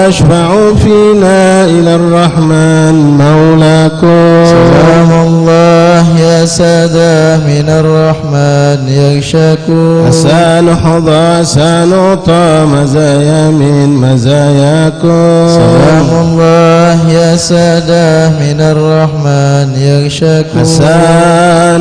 ويشفع فينا إلى الرحمن مولاكم. سلام الله يا سادة من الرحمن يغشاكم. أسان حظى أسان عطى مزايا من مزاياكم. سلام الله يا سادة من الرحمن يغشاكم. عسى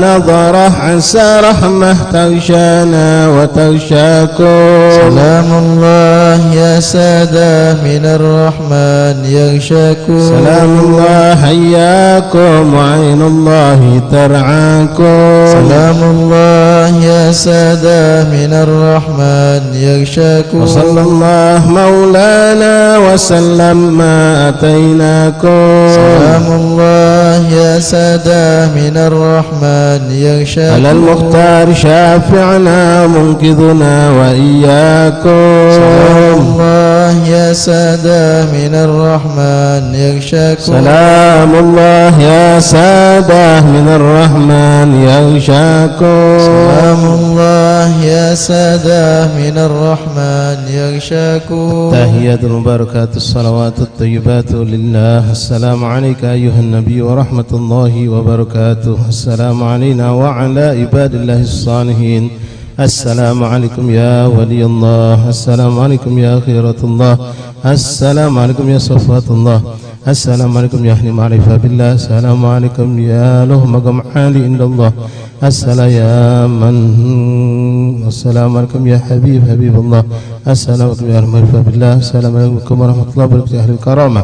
نظرة عسى رحمة تغشانا وتغشاكم. سلام الله يا سادة من الرحمن يغشاكم. سلام الله حياكم وعين الله ترعاكم. سلام الله يا سادة من الرحمن يغشاكم. وصلى الله مولانا وسلم ما أتيناكم. سلام الله يا سادة من الرحمن يغشاكم. على المختار شافعنا منقذنا وإياكم. سلام الله يا سادة من الرحمن يغشاكم. سلام الله يا سادة من الرحمن يغشاكم. سلام الله يا سادة من الرحمن يغشاكم. تحيات المباركات الصلوات الطيبات لله. السلام عليك أيها النبي ورحمة الله وبركاته. السلام علينا وعلى عباد الله الصالحين. السلام عليكم يا ولي الله. السلام عليكم يا خيرة الله. السلام عليكم يا صفوة الله. السلام عليكم يا أهل معرفة بالله. السلام عليكم يا له مقام عالي عند الله. السلام عليكم يا حبيب الله. السلام عليكم يا أهل معرفة بالله. السلام عليكم ورحمة الله وبركاته أهل الكرامة.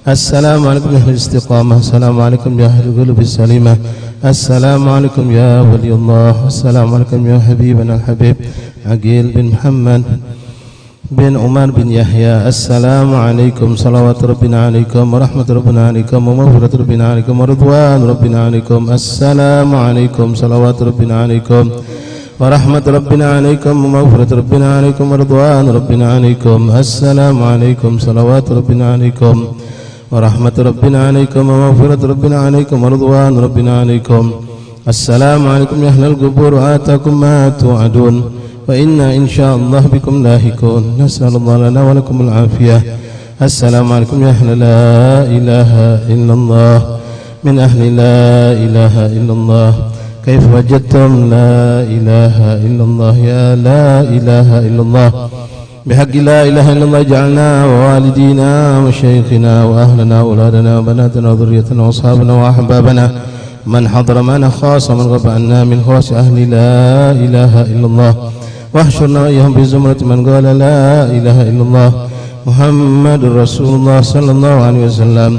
السلام عليكم يا أهل الاستقامة. السلام عليكم يا أهل القلوب السليمة. السلام عليكم يا ولي الله. السلام عليكم يا حبيبنا الحبيب عقيل بن محمد بن عمر بن يحيى. السلام عليكم صلوات ربنا عليكم ورحمة ربنا عليكم ومغفرة ربنا عليكم ورضوان ربنا عليكم. السلام عليكم صلوات ربنا عليكم ورحمة ربنا عليكم ومغفرة ربنا عليكم ورضوان ربنا عليكم. السلام عليكم صلوات ربنا عليكم ورحمة ربنا عليكم ومغفرة ربنا عليكم ورضوان ربنا عليكم. السلام عليكم يا أهل القبور. آتاكم ما توعدون وإنا إن شاء الله بكم لاهقون. نسأل الله لنا ولكم العافية. السلام عليكم يا أهل لا إله إلا الله. من أهل لا إله إلا الله. كيف وجدتم لا إله إلا الله يا لا إله إلا الله. بحق لا إله إلا الله جعلنا ووالدينا وشيخنا وأهلنا وأولادنا وبناتنا وذريتنا وأصحابنا وأحبابنا من حضر معنا خاصة ومن غاب عنا من خواص أهل لا إله إلا الله. واحشرنا وإياهم بزمرة من قال لا إله إلا الله محمد رسول الله صلى الله عليه وسلم.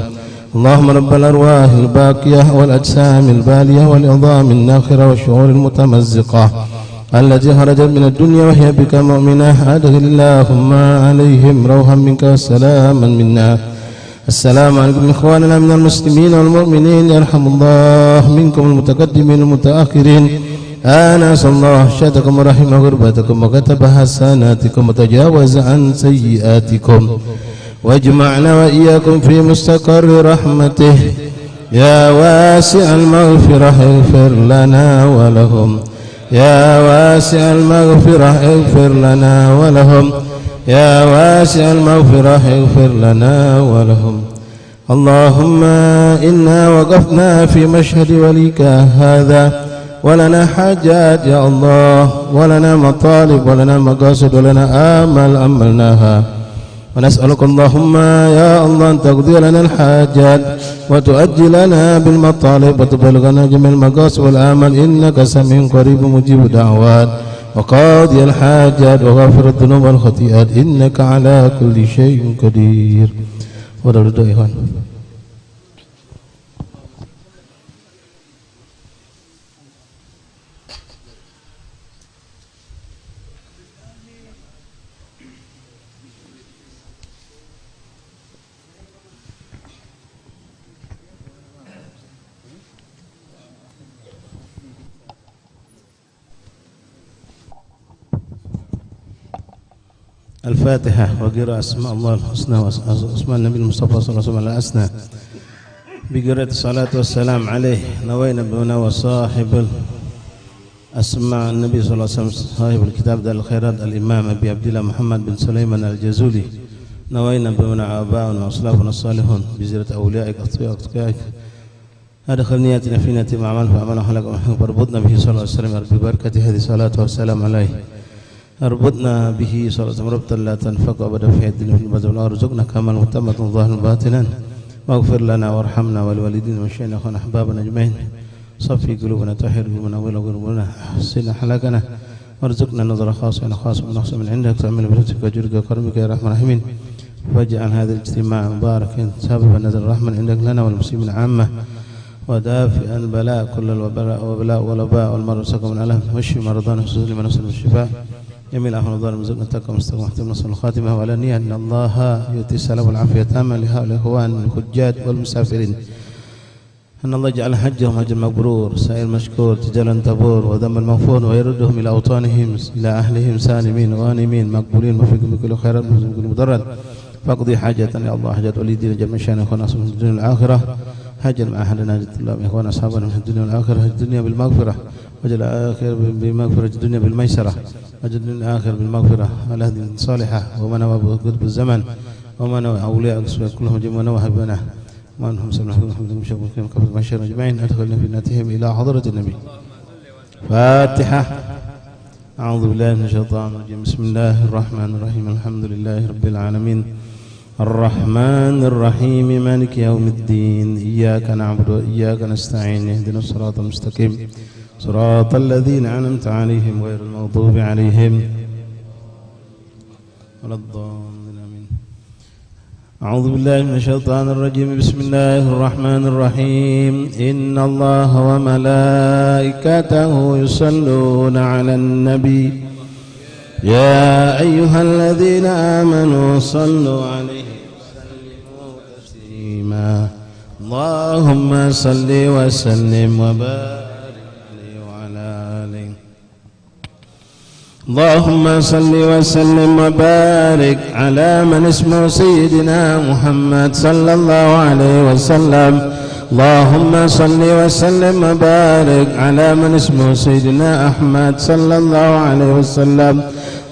اللهم رب الأرواح الباقية والأجسام البالية والعظام الناخرة والشعور المتمزقة التي خرجت من الدنيا وهي بك مؤمنة أدخل اللهم عليهم روحا منك وسلاما منا. السلام عليكم إخواننا من المسلمين والمؤمنين. يرحم الله منكم المتقدمين والمتأخرين. آنس الله شهدكم ورحم غربتكم وكتب حسناتكم وتجاوز عن سيئاتكم واجمعنا وإياكم في مستقر رحمته. يا واسع المغفرة اغفر لنا ولهم. يا واسع المغفرة اغفر لنا ولهم. يا واسع المغفرة اغفر لنا ولهم. اللهم إنا وقفنا في مشهد وليك هذا ولنا حاجات يا الله ولنا مطالب ولنا مقاصد ولنا آمال أملناها ونسألك اللهم يا الله أن تقضي لنا الحاجات وتؤجل لنا بالمطالب وتبلغنا جميع المقاصد والآمال إنك سميع قريب مجيب الدعوات وقاضي الحاجات وغافر الذنوب والخطيئات إنك على كل شيء قدير. ودردوا إخوان. الفاتحة وقراءة أسماء الله الحسنى وأسماء النبي المصطفى صلى الله عليه وسلم الحسنى بقراءة الصلاة والسلام عليه. نوينا بنا وصاحب أسماء النبي صلى الله عليه وسلم صاحب الكتاب دار الخيرات الإمام أبي عبد الله محمد بن سليمان الجزولي نوينا بمنع آباؤنا وأسلافنا الصالحون بزيارة أوليائك أتقيائك أدخل نياتنا في نية أعمال فأعمال خلق واربطنا به صلى الله عليه وسلم ببركة هذه الصلاة والسلام عليه اربطنا به صلى الله عليه وسلم ربطا لا تنفق أبدا في الدنيا في البرزخ وارزقنا كما متمة ظاهرا باطنا واغفر لنا وارحمنا ولوالدينا وشيخنا أخونا أحبابنا أجمعين صفي قلوبنا طهر قلوبنا قلوبنا حسن أخلاقنا وارزقنا نظر خاصة من أحسن من عندك تعمل برزقك وجودك وكرمك يا رحمن الرحيم واجعل هذا الاجتماع مباركا سببا نزل الرحمة عندك لنا والمسلمين عامة ودافئا البلاء كل الوبلاء والوباء والمرض سقم من ألم واشف مرضانا وسوء لمن وصل بالشفاء جميل أهل الضال مرزقنا التقوى مستقيم واحترم نصر الخاتمة وعلى نية أن الله يؤتي السلام والعافية تاما لهؤلاء الإخوان الحجاج والمسافرين أن الله يجعل حجهم حج مبرور سائر مشكور تجالا تبور وذنب المغفور ويردهم إلى أوطانهم إلى أهلهم سالمين غانمين مقبولين وفيكم بكل خيرات بكل مضرات فاقضي حاجة يا الله حاجات وليدين جميع شأن إخوانا أصحاب الدنيا والآخرة هجر مع أهلنا جد الله إخوانا أصحابنا من الدنيا والآخرة الدنيا بالمغفرة وجل الآخر بمغفرة الدنيا بالميسرة وجل الآخر بالمغفرة والهدي الصالحة ومن نوى قطب الزمن ومن نوى أولياء كلهم جميع ونوى حبنا وأنهم سبحانه وتعالى مشاكل كم قبل بشر أجمعين أدخلنا في ناتهم إلى حضرة النبي فاتحة أعوذ بالله من الشيطان الرجيم بسم الله الرحمن الرحيم الحمد لله رب العالمين الرحمن الرحيم مالك يوم الدين إياك نعبد وإياك نستعين اهدنا الصراط المستقيم صراط الذين أنعمت عليهم غير المغضوب عليهم ولا الضالين آمين أعوذ بالله من الشيطان الرجيم بسم الله الرحمن الرحيم إن الله وملائكته يصلون على النبي يا أيها الذين آمنوا صلوا عليه وسلموا تسليما اللهم صل وسلم وبارك عليه وعلى آله اللهم صل وسلم وبارك على من اسمه سيدنا محمد صلى الله عليه وسلم اللهم صل وسلم وبارك على من اسمه سيدنا أحمد صلى الله عليه وسلم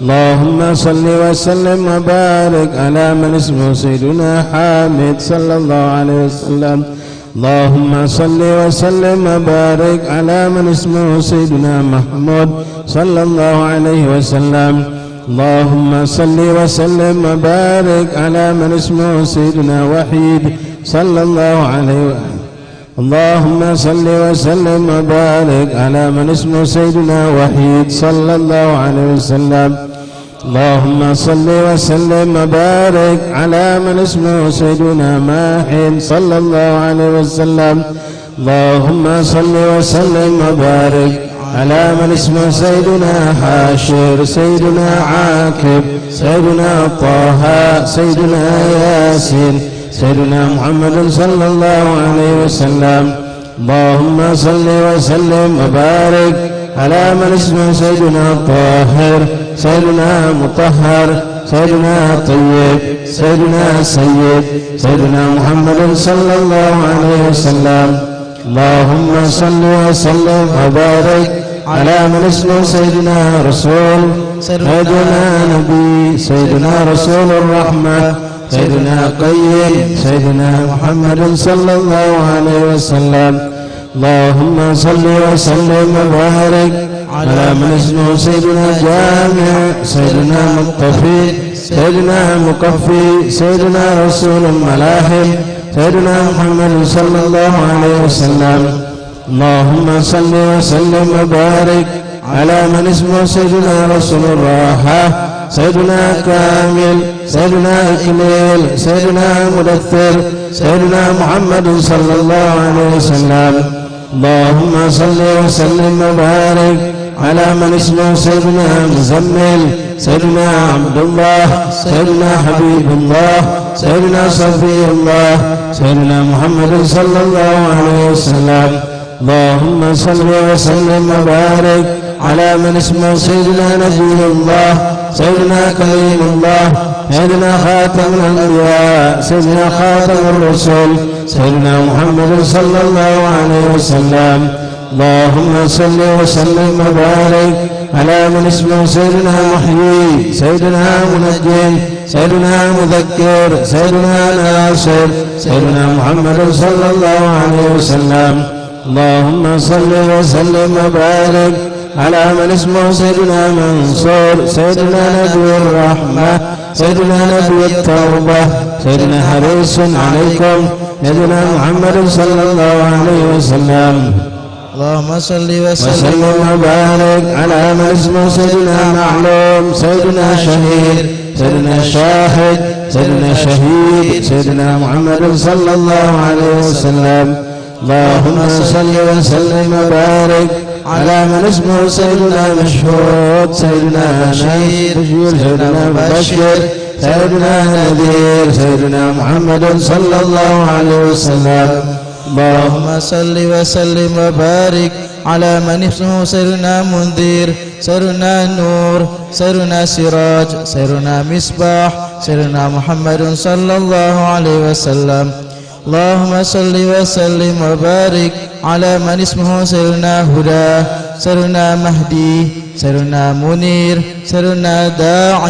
اللهم صل وسلم وبارك على من اسمه سيدنا حامد صلى الله عليه وسلم اللهم صل وسلم وبارك على من اسمه سيدنا محمود صلى الله عليه وسلم اللهم صل وسلم وبارك على من اسمه سيدنا وحيد صلى الله عليه وسلم اللهم صل وسلم وبارك على من اسمه سيدنا وحيد صلى الله عليه وسلم اللهم صل وسلم وبارك على من اسمه سيدنا ماحن صلى الله عليه وسلم اللهم صل وسلم وبارك على من اسمه سيدنا حاشر سيدنا عاكب سيدنا طه سيدنا ياسين سيدنا محمد صلى الله عليه وسلم اللهم صل وسلم وبارك على من اسمه سيدنا طاهر سيدنا مطهر سيدنا طيب سيدنا سيد سيدنا محمد صلى الله عليه وسلم اللهم صل وسلم وبارك على من اسمه سيدنا رسول سيدنا نبي سيدنا رسول الرحمة سيدنا قيم سيدنا محمد صلى الله عليه وسلم اللهم صل وسلم وبارك على من اسمه سيدنا جامع سيدنا مقتفي سيدنا مكفي سيدنا رسول الملاحم سيدنا محمد صلى الله عليه وسلم اللهم صل وسلم وبارك على من اسمه سيدنا رسول الراحة سيدنا كامل سيدنا إكميل سيدنا مدثر سيدنا محمد صلى الله عليه وسلم اللهم صل وسلم وبارك على من اسمه سيدنا مزمل سيدنا عبد الله سيدنا حبيب الله سيدنا صفي الله سيدنا محمد صلى الله عليه وسلم اللهم صل وسلم وبارك على من اسمه سيدنا نبي الله سيدنا كريم الله سيدنا خاتم الأنبياء سيدنا خاتم الرسل سيدنا محمد صلى الله عليه وسلم اللهم صل وسلم وبارك على من اسمه سيدنا محيي سيدنا منجي سيدنا مذكر سيدنا ناصر سيدنا محمد صلى الله عليه وسلم. اللهم صل وسلم وبارك على من اسمه سيدنا منصور سيدنا نبي الرحمة سيدنا نبي التوبة سيدنا حريص عليكم سيدنا محمد صلى الله عليه وسلم. اللهم صل وسلم وبارك على من اسمه سيدنا معلوم سيدنا شهيد سيدنا شاهد سيدنا شهيد سيدنا محمد صلى الله عليه وسلم. اللهم صل وسلم وبارك على من اسمه سيدنا مشهود سيدنا نذير سيدنا مبشر سيدنا نذير سيدنا محمد صلى الله عليه وسلم. اللهم صل وسلم وبارك على من اسمه سيدنا منذر سيدنا نور سيدنا سراج سيدنا مصباح سيدنا محمد صلى الله عليه وسلم. اللهم صل وسلم وبارك على من اسمه سيدنا هدى سيدنا مهدي سيدنا منير سيدنا داع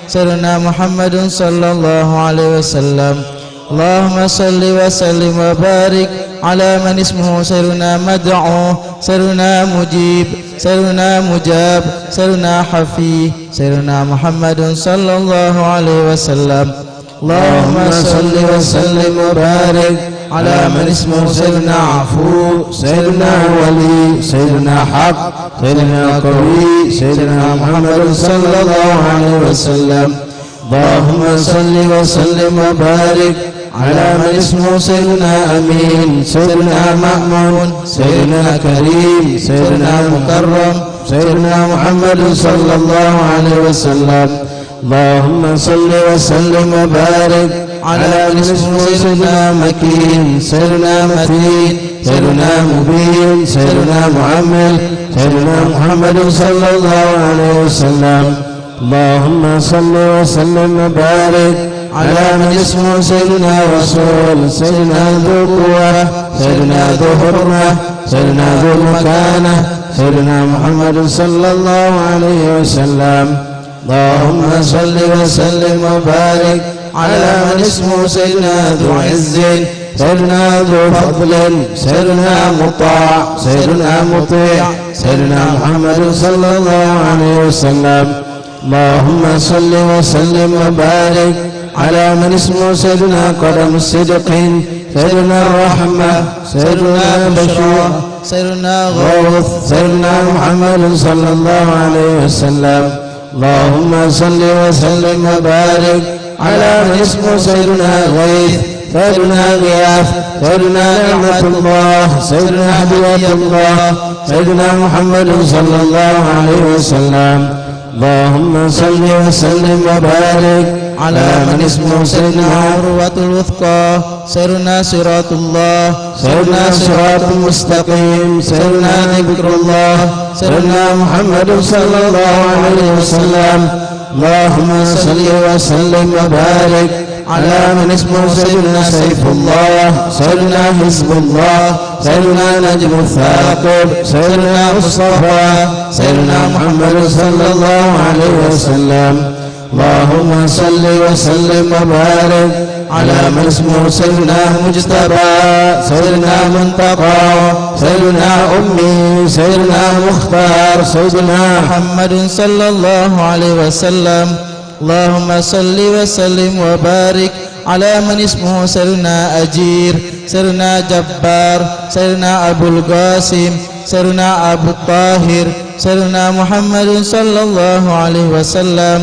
سيدنا محمد صلى الله عليه وسلم. اللهم صل وسلم وبارك على من اسمه سيدنا مدعو سيدنا مجيب سيدنا مجاب سيدنا حفي سيدنا محمد صلى الله عليه وسلم. اللهم صل وسلم وبارك على من اسمه سيدنا عفو سيدنا ولي سيدنا حق سيدنا قوي سيدنا محمد صلى الله عليه وسلم. اللهم صل وسلم وبارك على من اسمه سيدنا أمين سيدنا مأمون سيدنا كريم سيدنا مكرم سيدنا محمد صلى الله عليه وسلم. اللهم صل وسلم وبارك على من اسمه سيدنا مكين سيدنا متين سيدنا مبين سيدنا معمل سيدنا محمد صلى الله عليه وسلم. اللهم صل وسلم وبارك على من اسمه سيدنا رسول سيدنا ذو قوة سيدنا ذو حرمة سيدنا ذو مكانة سيدنا محمد صلى الله عليه وسلم. اللهم صل وسلم وبارك على من اسمه سيدنا ذو عز سيدنا ذو فضل سيدنا مطاع سيدنا مطيع سيدنا محمد صلى الله عليه وسلم. اللهم صل وسلم وبارك على من اسمه سيدنا قدم الصدق سيدنا الرحمة سيدنا بشير سيدنا غوث سيدنا محمد صلى الله عليه وسلم. اللهم صل وسلم وبارك على من اسمه سيدنا غيث سيدنا غياث سيدنا نعمة الله سيدنا هدية الله سيدنا محمد صلى الله عليه وسلم. اللهم صل وسلم وبارك على من اسمه سيدنا عروة الوثقى سيدنا صراط الله سيدنا صراط المستقيم سيدنا ذكر الله سيدنا محمد صلى الله عليه وسلم. اللهم صل وسلم وبارك على من اسمه سيدنا سيف الله سيدنا حزب الله سيدنا نجم الثاقب سيدنا مصطفى سيدنا محمد صلى الله عليه وسلم. اللهم صل وسلم وبارك على من اسمه سيدنا مجتبى سيدنا منتقى سيدنا أمي سيدنا مختار سيدنا محمد صلى الله عليه وسلم. اللهم صل وسلم وبارك على من اسمه سيدنا أجير سيدنا جبار سيدنا أبو القاسم سيدنا أبو الطاهر سيدنا محمد صلى الله عليه وسلم.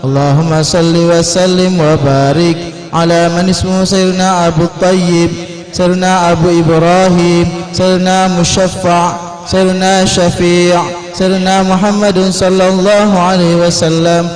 اللهم صل وسلم وبارك على من اسمه سيدنا أبو الطيب سيدنا أبو إبراهيم سيدنا مشفع سيدنا شفيع سيدنا محمد صلى الله عليه وسلم.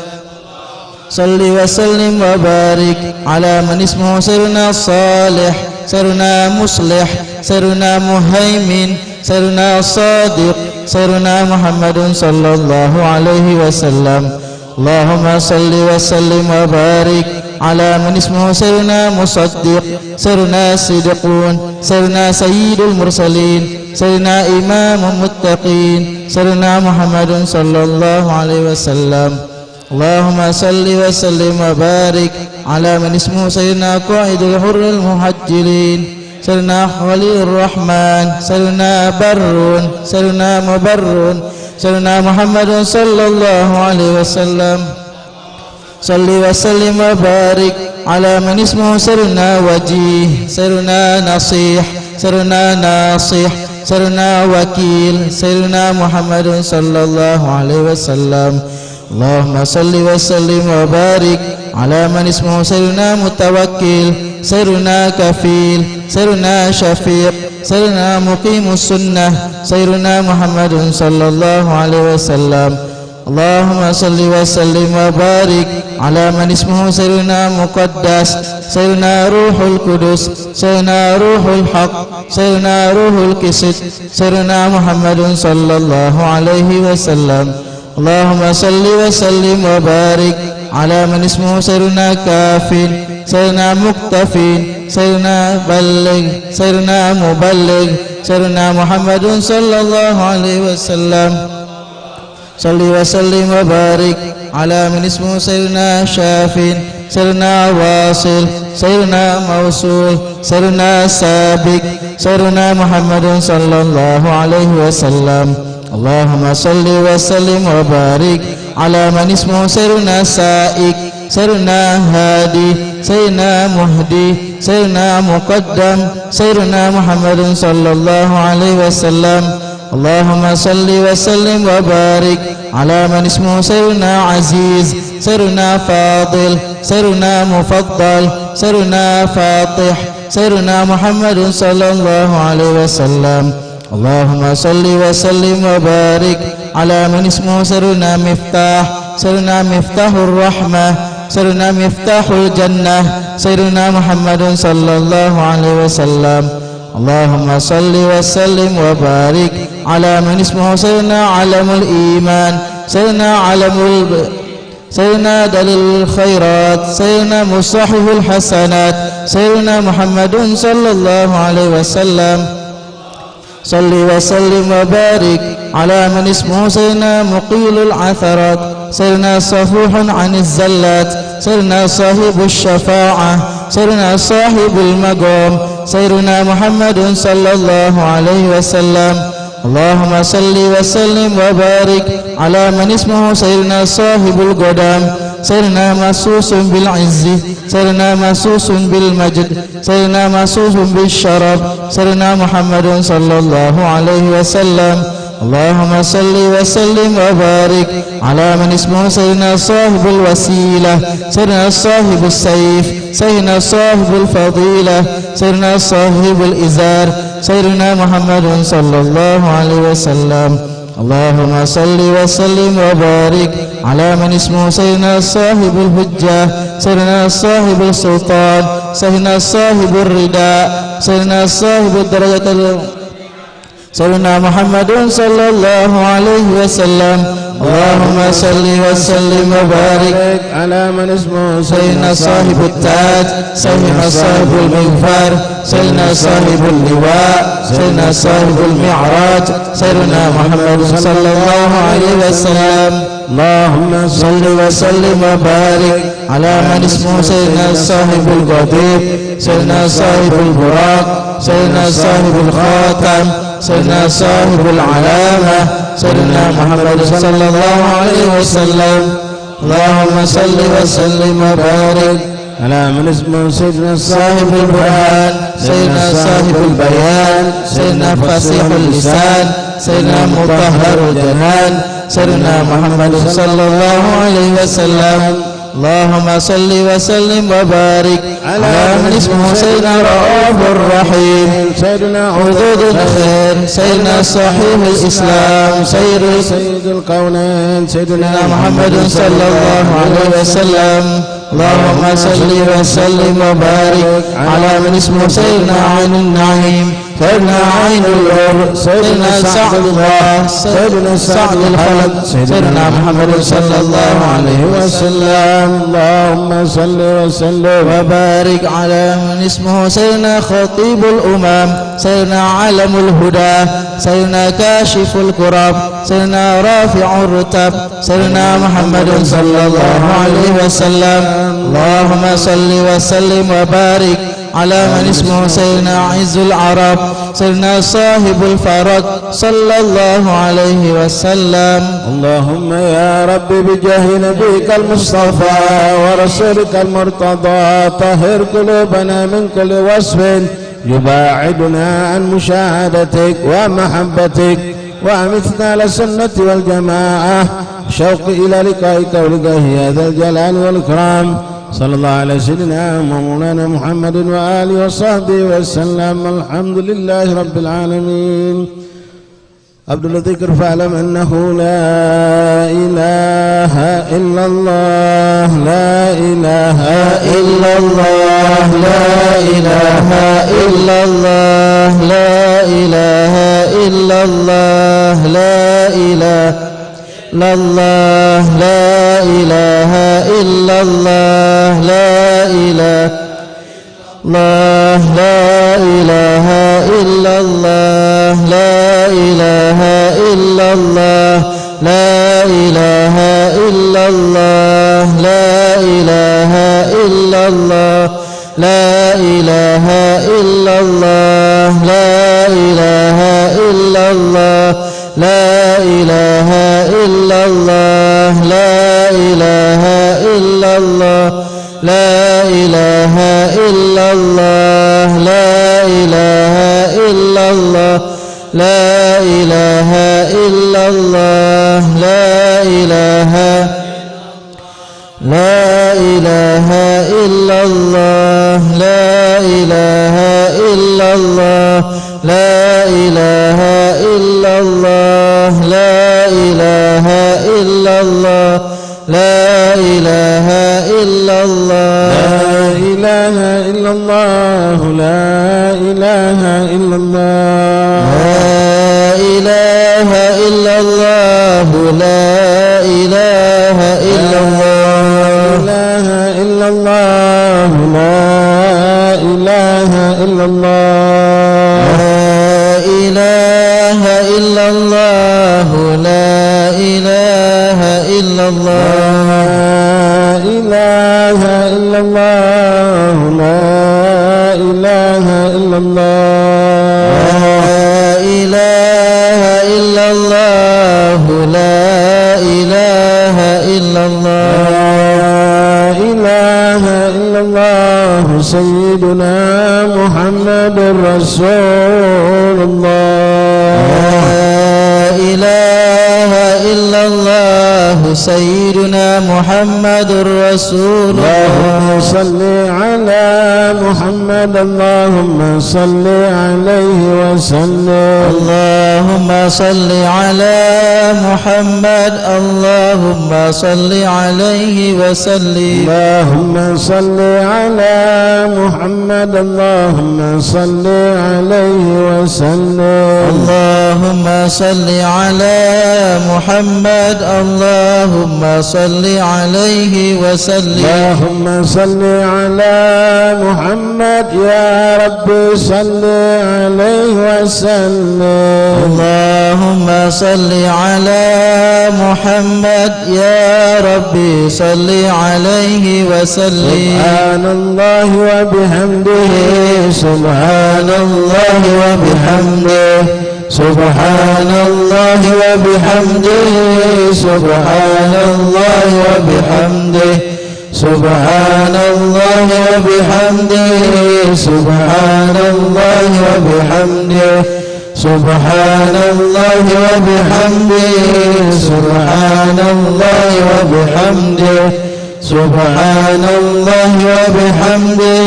صل وسلم وبارك على من اسمه سيدنا صالح سيدنا مصلح سيدنا مهيمن سيدنا صادق سيدنا محمد صلى الله عليه وسلم. اللهم صل وسلم وبارك على من اسمه سيدنا مصدق سيدنا صديقون سيدنا سيد المرسلين سيدنا إمام المتقين سيدنا محمد صلى الله عليه وسلم اللهم صل وسلم وبارك على من اسمه سيدنا قائد الحر المهجلين سيدنا خليل الرحمن سيدنا بر سيدنا مبر سيدنا محمد صلى الله عليه وسلم صل وسلم وبارك على من اسمه سيدنا وجيه سيدنا نصيح سيدنا ناصح سيدنا وكيل سيدنا محمد صلى الله عليه وسلم اللهم صل وسلم وبارك على من اسمه سيدنا متوكل سيدنا كفيل سيدنا شفيق سيدنا مقيم السنة سيدنا محمد صلى الله عليه وسلم اللهم صل وسلم وبارك على من اسمه سيدنا مقدس سيدنا روح القدس سيدنا روح الحق سيدنا روح القسط سيدنا محمد صلى الله عليه وسلم اللهم صل وسلم وبارك على من اسمه سيدنا كافٍ سيدنا مكتفين سيدنا بلغ سيدنا مبلغ سيدنا محمد صلى الله عليه وسلم صل وسلم وبارك على من اسمه سيدنا شاف سيدنا واصل سيدنا موصول سيدنا سابق سيدنا محمد صلى الله عليه وسلم اللهم صل وسلم وبارك على من اسمه سيدنا سائق سيدنا هادي سيدنا مهدي سيدنا مقدم سيدنا محمد صلى الله عليه وسلم اللهم صل وسلم وبارك على من اسمه سيدنا عزيز سيدنا فاضل سيدنا مفضل سيدنا فاطح سيدنا محمد صلى الله عليه وسلم اللهم صل وسلم وبارك على من اسمه سيدنا مفتاح سيدنا مفتاح الرحمة سيدنا مفتاح الجنة سيدنا محمد صلى الله عليه وسلم اللهم صل وسلم وبارك على من اسمه سيدنا علم الإيمان سيدنا دليل الخيرات سيدنا مصاحب الحسنات سيدنا محمد صلى الله عليه وسلم صل وسلم وبارك على من اسمه سيدنا مقيل العثرات سيدنا صفوح عن الزلات سيدنا صاحب الشفاعة سيدنا صاحب المقام سيدنا محمد صلى الله عليه وسلم اللهم صل وسلم وبارك على من اسمه سيدنا صاحب القدام سيدنا مسوس بالعز سيدنا مسوس بالمجد سيدنا مسوس بالشرف سيدنا محمد صلى الله عليه وسلم اللهم صل وسلم وبارك على من اسمه سيدنا صاحب الوسيلة سيدنا صاحب السيف سيدنا صاحب الفضيلة سيدنا صاحب الإزار سيدنا محمد صلى الله عليه وسلم اللهم صل وسلم وبارك على من اسمه سيدنا صاحب الحجة سيدنا صاحب السلطان سيدنا صاحب الرداء سيدنا صاحب الدرجة سيدنا محمد صلى الله عليه وسلم اللهم صل وسلم وبارك على من اسمه سيدنا صاحب التاج سيدنا صاحب المغفر سيدنا صاحب اللواء سيدنا صاحب المعراج سيدنا محمد صلى الله عليه وسلم اللهم صل وسلم وبارك على من اسمه سيدنا صاحب القضيب سيدنا صاحب البراق سيدنا صاحب الخاتم سيدنا صاحب العلامة سيدنا محمد صلى الله عليه وسلم اللهم صل وسلم وبارك على من اسمه سيدنا صاحب البرهان سيدنا صاحب البيان سيدنا فصيح اللسان سيدنا مطهر الجنان سيدنا محمد صلى الله عليه وسلم اللهم صل وسلم وبارك على من اسمه سيدنا رؤوف الرحيم سيدنا عدود الخير سيدنا صاحب الإسلام سيد الكونين سيدنا محمد صلى الله عليه وسلم اللهم صل وسلم وبارك على من اسمه سيدنا عين النعيم سيدنا عين النور سيدنا سعد الله سيدنا سعد الخلق سيدنا محمد صلى الله عليه وسلم. اللهم صل وسلم وبارك على من اسمه سيدنا خطيب الأمم سيدنا علم الهدى سيدنا كاشف الكرب سيدنا رافع الرتب سيدنا محمد صلى الله عليه وسلم. اللهم صل وسلم وبارك على من اسمه سيدنا عز العرب سيدنا صاحب الفرج صلى الله عليه وسلم. اللهم يا رب بجاه نبيك المصطفى ورسولك المرتضى طهر قلوبنا من كل وصف يباعدنا عن مشاهدتك ومحبتك وأمتنا للسنة والجماعة شوق إلى لقائك ولقائه يا ذا الجلال والإكرام. صلى الله على سيدنا ومولانا محمد وآله وصحبه وسلم. الحمد لله رب العالمين. عبد الذكر فاعلم أنه لا إله إلا الله لا إله إلا الله لا إله إلا الله لا إله إلا الله لا إله لا الله لا إله إلا الله لا إله الله لا إله إلا الله لا إله إلا الله لا إله إلا الله لا إله إلا الله لا إله إلا الله لا إله إلا الله لا إله إلا الله لا إله إلا الله لا إله إلا الله لا إله إلا الله لا إله إلا الله لا إله لا إله إلا الله لا إله إلا الله لا إله إلا الله لا إله إلا الله لا إله إلا الله لا إله إلا الله لا إله إلا الله لا إله إلا الله لا إله إلا الله لا إله إلا الله لا إله إلا الله لا إله إلا الله لا إله إلا الله لا إله إلا الله لا إله إلا الله لا إله إلا الله سيدنا محمد رسول الله لا إله إلا الله سيدنا محمد رسول الله. صل على محمد اللهم صل عليه وسلم. اللهم صل على محمد اللهم صل عليه وسلم. اللهم صل على محمد اللهم صل عليه وسلم. اللهم صل على محمد اللهم صل عليه وسلم. اللهم صل على محمد يا رب صل عليه وسلم. اللهم صل على محمد يا ربي صل عليه وسلم. سبحان الله وبحمده سبحان الله وبحمده سبحان الله وبحمده سبحان الله وبحمده سبحان الله وبحمده سبحان الله وبحمده سبحان الله وبحمده سبحان الله وبحمده سبحان الله وبحمده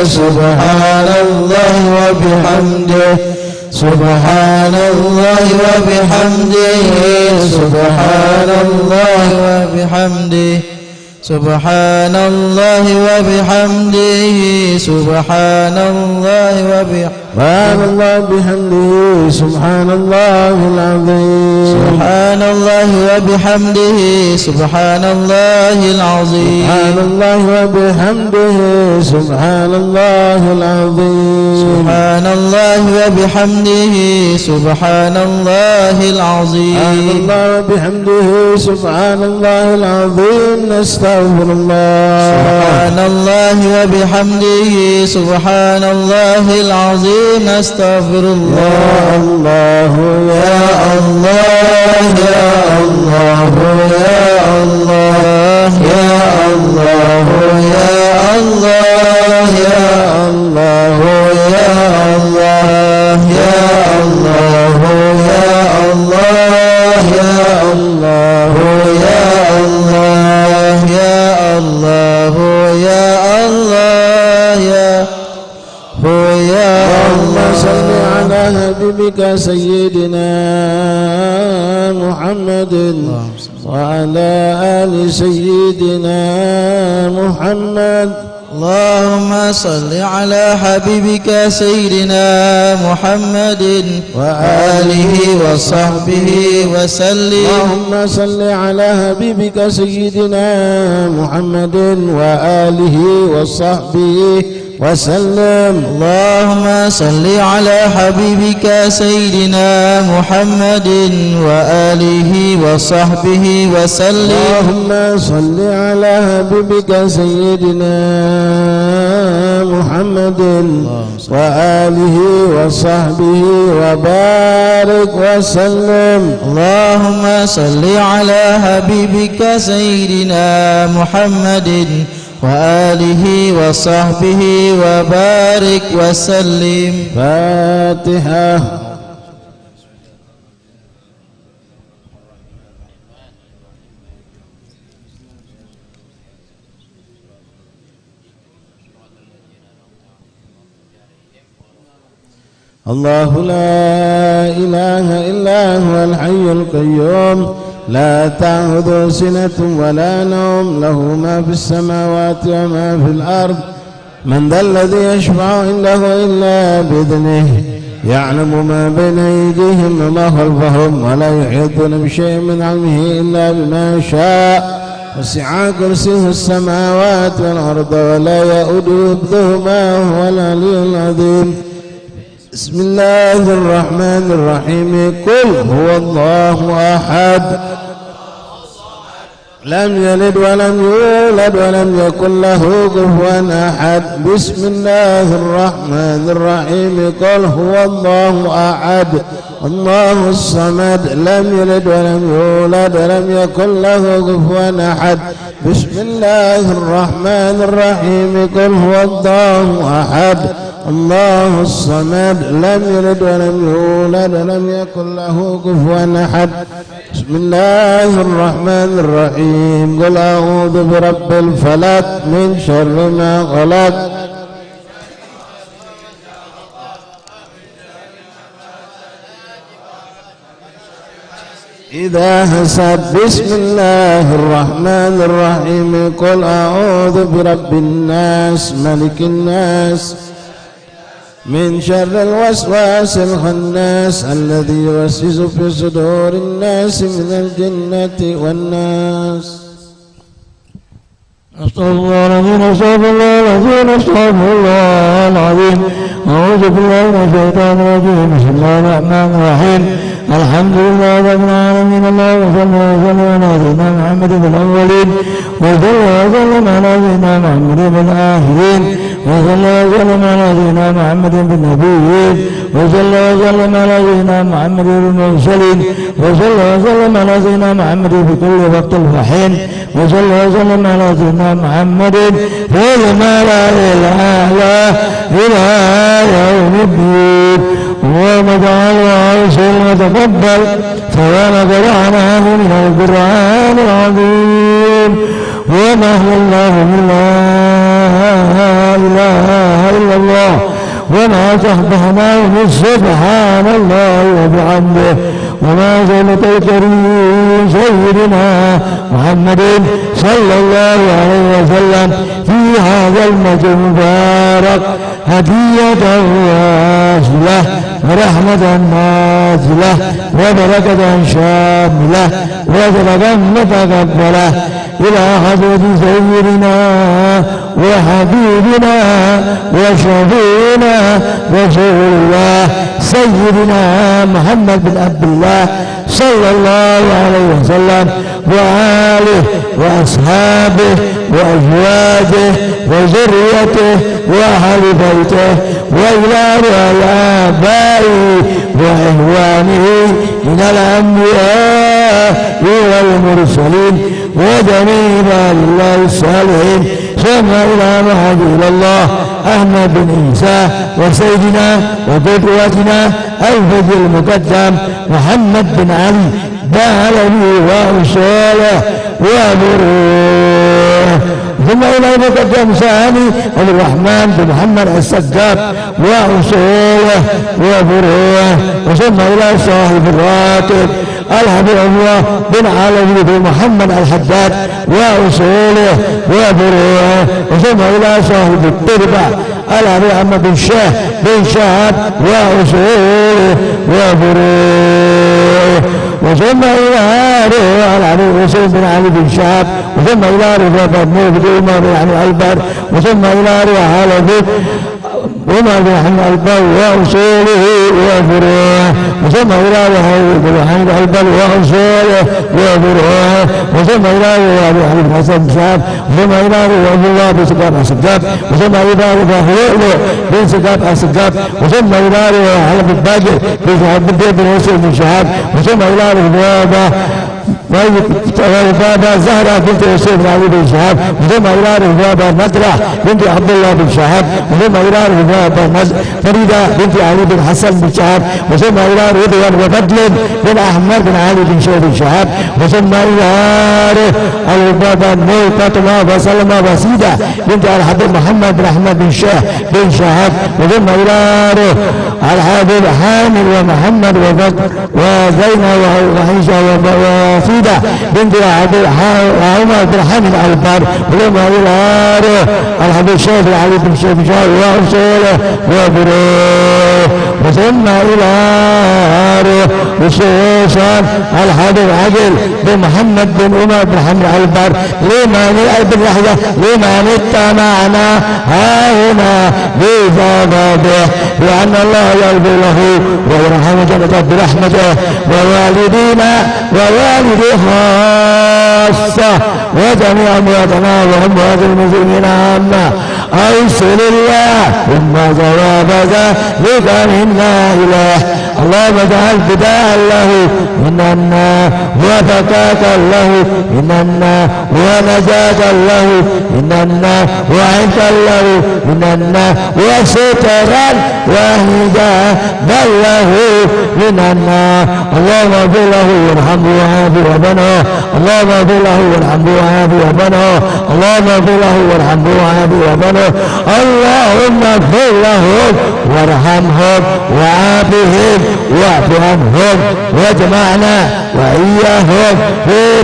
سبحان الله وبحمده سبحان الله وبحمده سبحان الله وبحمده سبحان الله وبحمده سبحان الله وبحمده سبحان الله العظيم سبحان الله وبحمده سبحان الله العظيم سبحان الله وبحمده سبحان الله العظيم سبحان الله وبحمده سبحان الله العظيم سبحان الله وبحمده سبحان الله العظيم نستغفر الله سبحان الله وبحمده سبحان الله العظيم نستغفر الله الله يا الله يا الله يا الله يا الله يا الله يا الله يا الله يا الله يا الله يا الله يا الله يا الله يا الله يا اللهم صل على حبيبك سيدنا محمد وعلى آل سيدنا محمد اللهم صل على حبيبك سيدنا محمد وآله وصحبه وسلم اللهم صل على حبيبك سيدنا محمد وآله وصحبه وسلم اللهم صل على حبيبك سيدنا محمد وآله وصحبه وسلم اللهم صل على حبيبك سيدنا محمد وآله وصحبه وبارك وسلم اللهم صل على حبيبك سيدنا محمد وآله وصحبه وبارك وسلم. فاتحة. الله لا إله إلا هو الحي القيوم لا تأخذه سنة ولا نوم له ما في السماوات وما في الأرض من ذا الذي يشفع عنده إلا بإذنه يعلم ما بين أيديهم وما خلفهم ولا يحيطون بشيء من علمه إلا بما شاء وسع كرسيه السماوات والأرض ولا يؤوده حفظهما وهو العلي العظيم. بسم الله الرحمن الرحيم. قل هو الله أحد لم يلد ولم يولد ولم يكن له كفوا أحد. بسم الله الرحمن الرحيم. قل هو الله أحد الله الصمد لم يلد ولم يولد ولم يكن له كفوا أحد. بسم الله الرحمن الرحيم. قل هو الله أحد الله الصمد لم يلد ولم يولد ولم يكن له كفوا أحد. بسم الله الرحمن الرحيم. قل أعوذ برب الفلق من شر ما خلق إذا حسب. بسم الله الرحمن الرحيم. قل أعوذ برب الناس ملك الناس من شر الوسواس الخناس الذي يوسوس في صدور الناس من الجنة والناس. أستغفر الله العظيم أستغفر الله العظيم أستغفر الله العظيم. أعوذ بالله من الشيطان الرجيم. بسم الله الرحمن الرحيم. الحمد لله رب العالمين. اللهم صل وسلم على سيدنا محمد في الأولين وصل وسلم على سيدنا محمد في الآخرين وصل وسلم على سيدنا محمد في النبيين وصل وسلم على سيدنا محمد في المرسلين وصل وسلم على سيدنا محمد في كل وقت وحين وصل وسلم على سيدنا محمد في الملأ الأعلى إلى يوم الدين. اللهم اجعله عيشا وتقبل فيا قرأناه من القرآن العظيم وما هو الله لا إله إلا الله وما تحبهناه سبحان الله وبحمده وما زالت الكريم سيدنا محمد صلى الله عليه وسلم في هذا المسجد المبارك هدية واصلة ورحمة نازلة وبركة شاملة وبركة متقبلة إلى حضرة سيدنا وحبيبنا وشفيعنا رسول الله سيدنا محمد بن عبد الله صلى الله عليه وسلم وآله وأصحابه وأزواجه وذريته وأهل بيته وإلى آبائه وإخوانه من الأنبياء والمرسلين وجميع الله الصالحين ثم إلى محمد الله أحمد بن عيسى وسيدنا وقدوتنا الفجر المقدم محمد بن علي بعلوي وأصوله وبروه ثم إلى المقدم ثاني الرحمن بن محمد السقاف وأصوله وبروه وثم إلى صاحب الراتب الحبيب الله بن علوي بن محمد الحداد وأصوله وبروه وثم إلى صاحب التربة الحبيب محمد بن شاه بن شهاب وأصوله وبروه وثم إلى روح الحبيب حسين بن علي بن شهاب وثم إلى روح بن عمر بن علي البر وثم إلى روح الحبيب عمر بن حمد البر وأصوله وفروعه وثم إلى روح بن البر وأصوله وفروعه وثم إلى روح بن حسن بن شهاب وثم إلى روح عبد الله بن سقاف السقاف وثم إلى روح لؤلؤ بن سقاف السقاف وثم إلى روح علي بن باقر بن شهاب بن حسين بن شهاب وثم إلى روح وبابا زهرة بنت حسين بن علي بن شهاب وثم إلى بابا نضرة بنت عبد الله بن شهاب وثم إلى بابا فريدة بنت علي بن حسن بن شهاب وثم إلى رضوان وفضل بن أحمد بن علي بن شهاب بن شهاب وثم إلى بابا نور فاطمة وسلمى وسيدة بنت الحبيب محمد بن أحمد بن شاه بن شهاب وثم إلى الحبيب حامد ومحمد وزينب وعيشة وفيدة بنت عمر بن حامد البر ولم إلى الحبيب شيخ علي بن شيخ شاه وأصوله وبروه وثم إلى وشيشان الحبيب عقل بن محمد بن عمر بن حمد البر لمن اتبعنا هاهنا بزبده لأن الله يرضي له ويرحم جنة برحمته ووالدينا ووالدي خاصة وجميع أمواتنا وأموات المسلمين عامة أرسل الله ثم جواب ذلك منا إله اللهم اجعل فداء له إننا وفكاكا له إننا ونجاة له إننا وعفا له إننا وسترا وهجابا له إننا اللهم اغفر له وارحمه وعافه وبنه اللهم اغفر له وارحمه وعافه وبنه اللهم اغفر له وارحمه وعافه وبنه اللهم اغفر لهم وارحمهم وعافهم واعف عنهم واجمعنا وإياهم في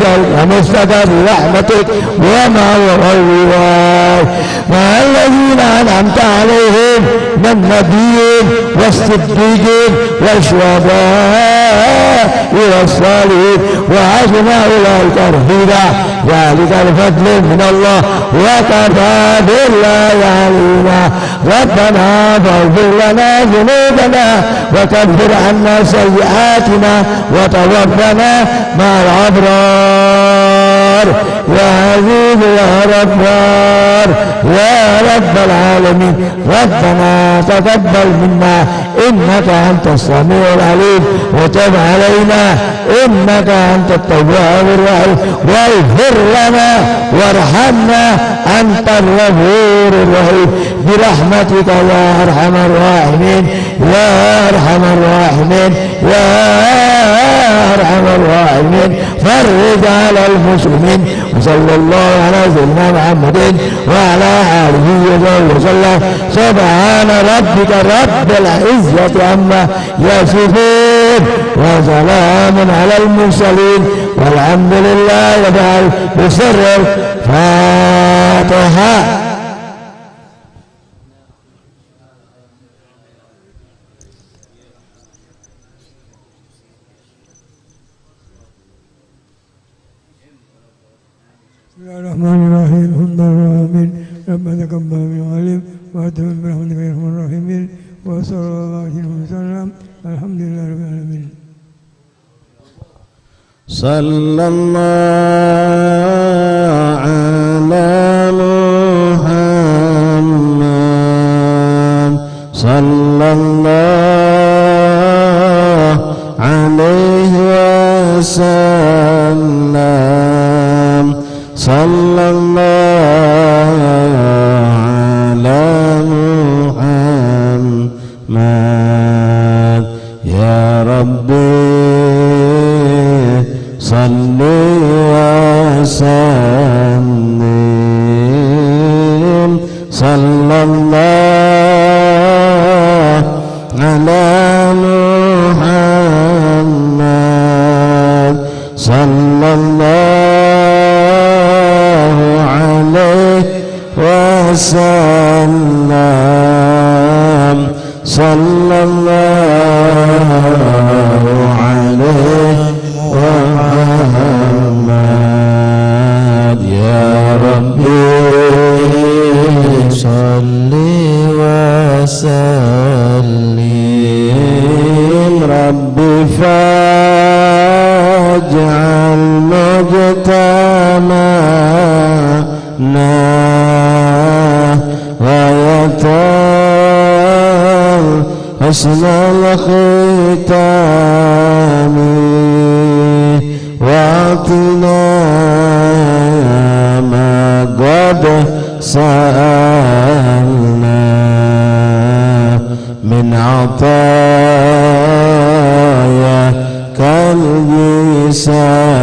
مستقر رحمتك ومع الرواية مع الذين أنعمت عليهم من النبيين والصديقين والشهداء والصالحين وحسن أولئك رفيقا ذلك الفضل من الله وكفى بالله علينا ربنا فاغفر لنا ذنوبنا وكفر عنا سيئاتنا وتوفنا مع الأبرار يا عزيز يا غفار يا رب العالمين ربنا تقبل منا إنك أنت السميع العليم وتب علينا إنك أنت التواب الرحيم واغفر لنا وارحمنا أنت الغفور الرحيم برحمتك يا أرحم الراحمين يا أرحم الراحمين يا أرحم الراحمين فرج على المسلمين وصلى الله على سيدنا محمد وعلى آله وسلم سبحان ربك رب العزة عما يصفون وسلام على المرسلين والحمد لله وبعد بسر الفاتحة. بسم الله الرحمن الرحيم الحمد لله آمين ربنا تقبل من عليم وأتمم برحمتك يا أرحم الراحمين وصلى الله عليه وسلم الحمد لله رب العالمين. صلى الله على محمد صلى الله عليه وسلم صلى الله على محمد يا ربي صل وسلم صلى الله على محمد صلى الله عليه وسلم صلى الله عليه محمد يا ربي صل وسلم ربي فاجعل مجتمعنا غاية حسن الختام واعطنا ما قد سألنا من عطايا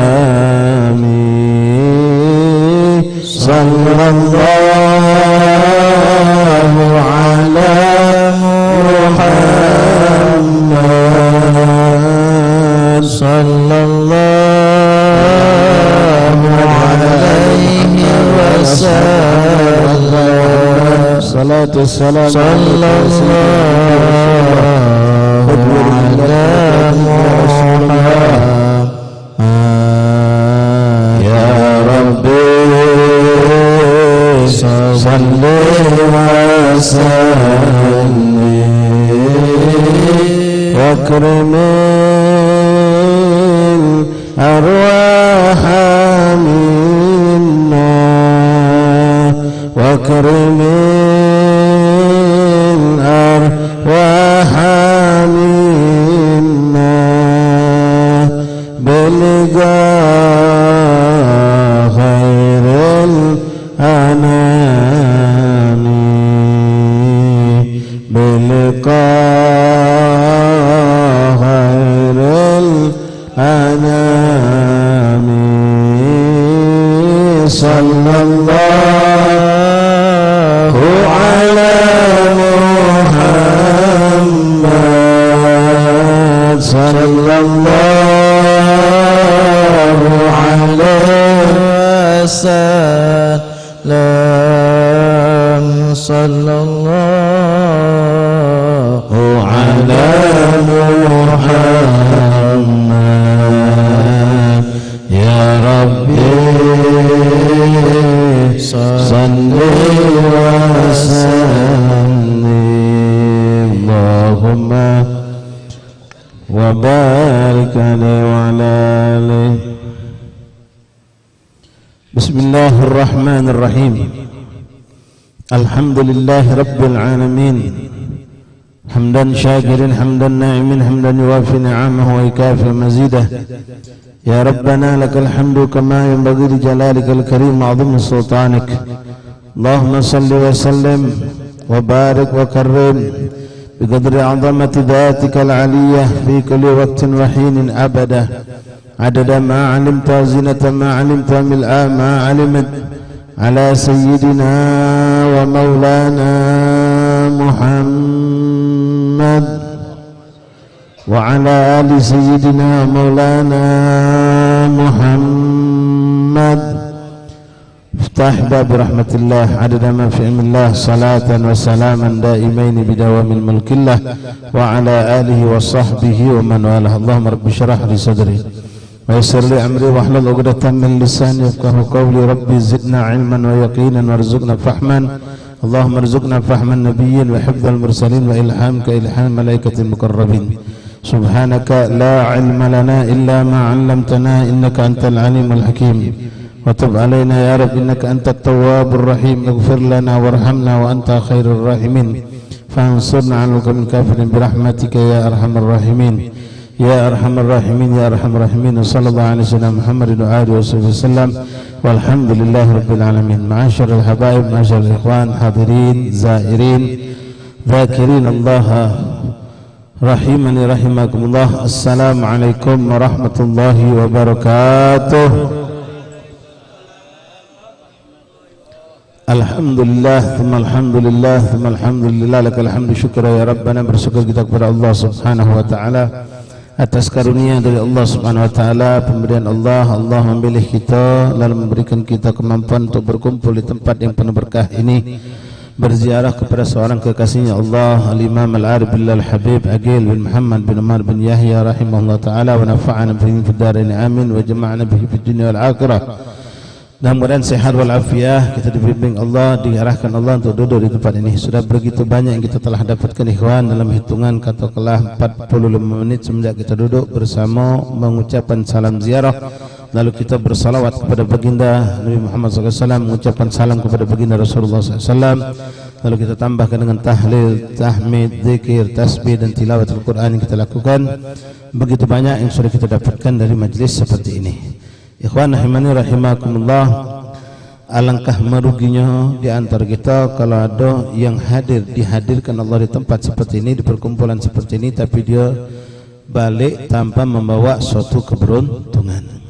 كالجسام صلى الله على محمد صلى الله عليه وسلم صلاة السلام صلى الله على محمد يا ربي صل وسلم واكرم الأرواح منا واكرم الأرواح منا بلقاء خير الأنام بلقاء خير الأنام صلى الله على محمد صلى الله عليه وسلم صلى الله على محمد يا ربي صل وسلم اللهم وبارك عليه وعلى آله. بسم الله الرحمن الرحيم الحمد لله رب العالمين حمدا شاكرا حمدا ناعما حمدا يوافي نعمه ويكافئ مزيده يا ربنا لك الحمد كما ينبغي لجلالك الكريم وعظيم سلطانك. اللهم صل وسلم وبارك وكرم بقدر عظمة ذاتك العلية في كل وقت وحين أبدا عدد ما علمت وزنة ما علمت ملء ما علمت على سيدنا ومولانا محمد وعلى آل سيدنا مولانا محمد افتح باب رحمة الله عدد ما في علم الله صلاة وسلاما دائمين بدوام الملك الله وعلى آله وصحبه ومن والاه. اللهم رب اشرح لي صدري ويسر لي أمري واحلل عقدة من لساني يفقهوا قولي. ربي زدنا علما ويقينا وارزقنا فهما. اللهم ارزقنا فهم النبيين وحفظ المرسلين وإلهامك إلهام ملائكة المقربين. سبحانك لا علم لنا إلا ما علمتنا إنك أنت العليم الحكيم. وتب علينا يا رب إنك أنت التواب الرحيم. اغفر لنا وارحمنا وأنت خير الراحمين. فانصرنا على القوم الكافرين برحمتك يا أرحم الراحمين يا أرحم الراحمين يا أرحم الراحمين. صلى الله عليه وسلم محمد وآله وصحبه وسلم والحمد لله رب العالمين. معاشر الحبايب معاشر الإخوان حاضرين زائرين ذاكرين الله رحمني رحمكم الله. السلام عليكم ورحمة الله وبركاته. Alhamdulillah, thumma alhamdulillah, thumma alhamdulillah, lakal hamdu syukra ya Rabbana. Bersyukur kita kepada Allah subhanahu wa ta'ala atas karunia dari Allah subhanahu wa ta'ala, pemberian Allah. Allah memilih kita lalu memberikan kita kemampuan untuk berkumpul di tempat yang penuh berkah ini, berziarah kepada seorang kekasihnya Allah, Al-Imam Al-Arif Al-Habib Agil bin Muhammad bin Umar bin Yahya rahimahullah ta'ala, wa nafa'ana bihi fid dharain amin, wa jama'ana bihi fid dunya wal akhirah. Dan mudah-mudahan sehat walafiat, kita dibimbing Allah, diarahkan Allah untuk duduk di tempat ini. Sudah begitu banyak yang kita telah dapatkan ikhwan dalam hitungan katakanlah 45 menit semenjak kita duduk bersama mengucapkan salam ziarah. Lalu kita bersalawat kepada baginda Nabi Muhammad SAW, mengucapkan salam kepada baginda Rasulullah SAW. Lalu kita tambahkan dengan tahlil, tahmid, zikir, tasbih dan tilawat Al-Quran yang kita lakukan. Begitu banyak yang sudah kita dapatkan dari majlis seperti ini. Ikhwan rahimani rahimakumullah, alangkah meruginya di antara kita kalau ada yang dihadirkan Allah di tempat seperti ini, di perkumpulan seperti ini, tapi dia balik tanpa membawa suatu keberuntungan.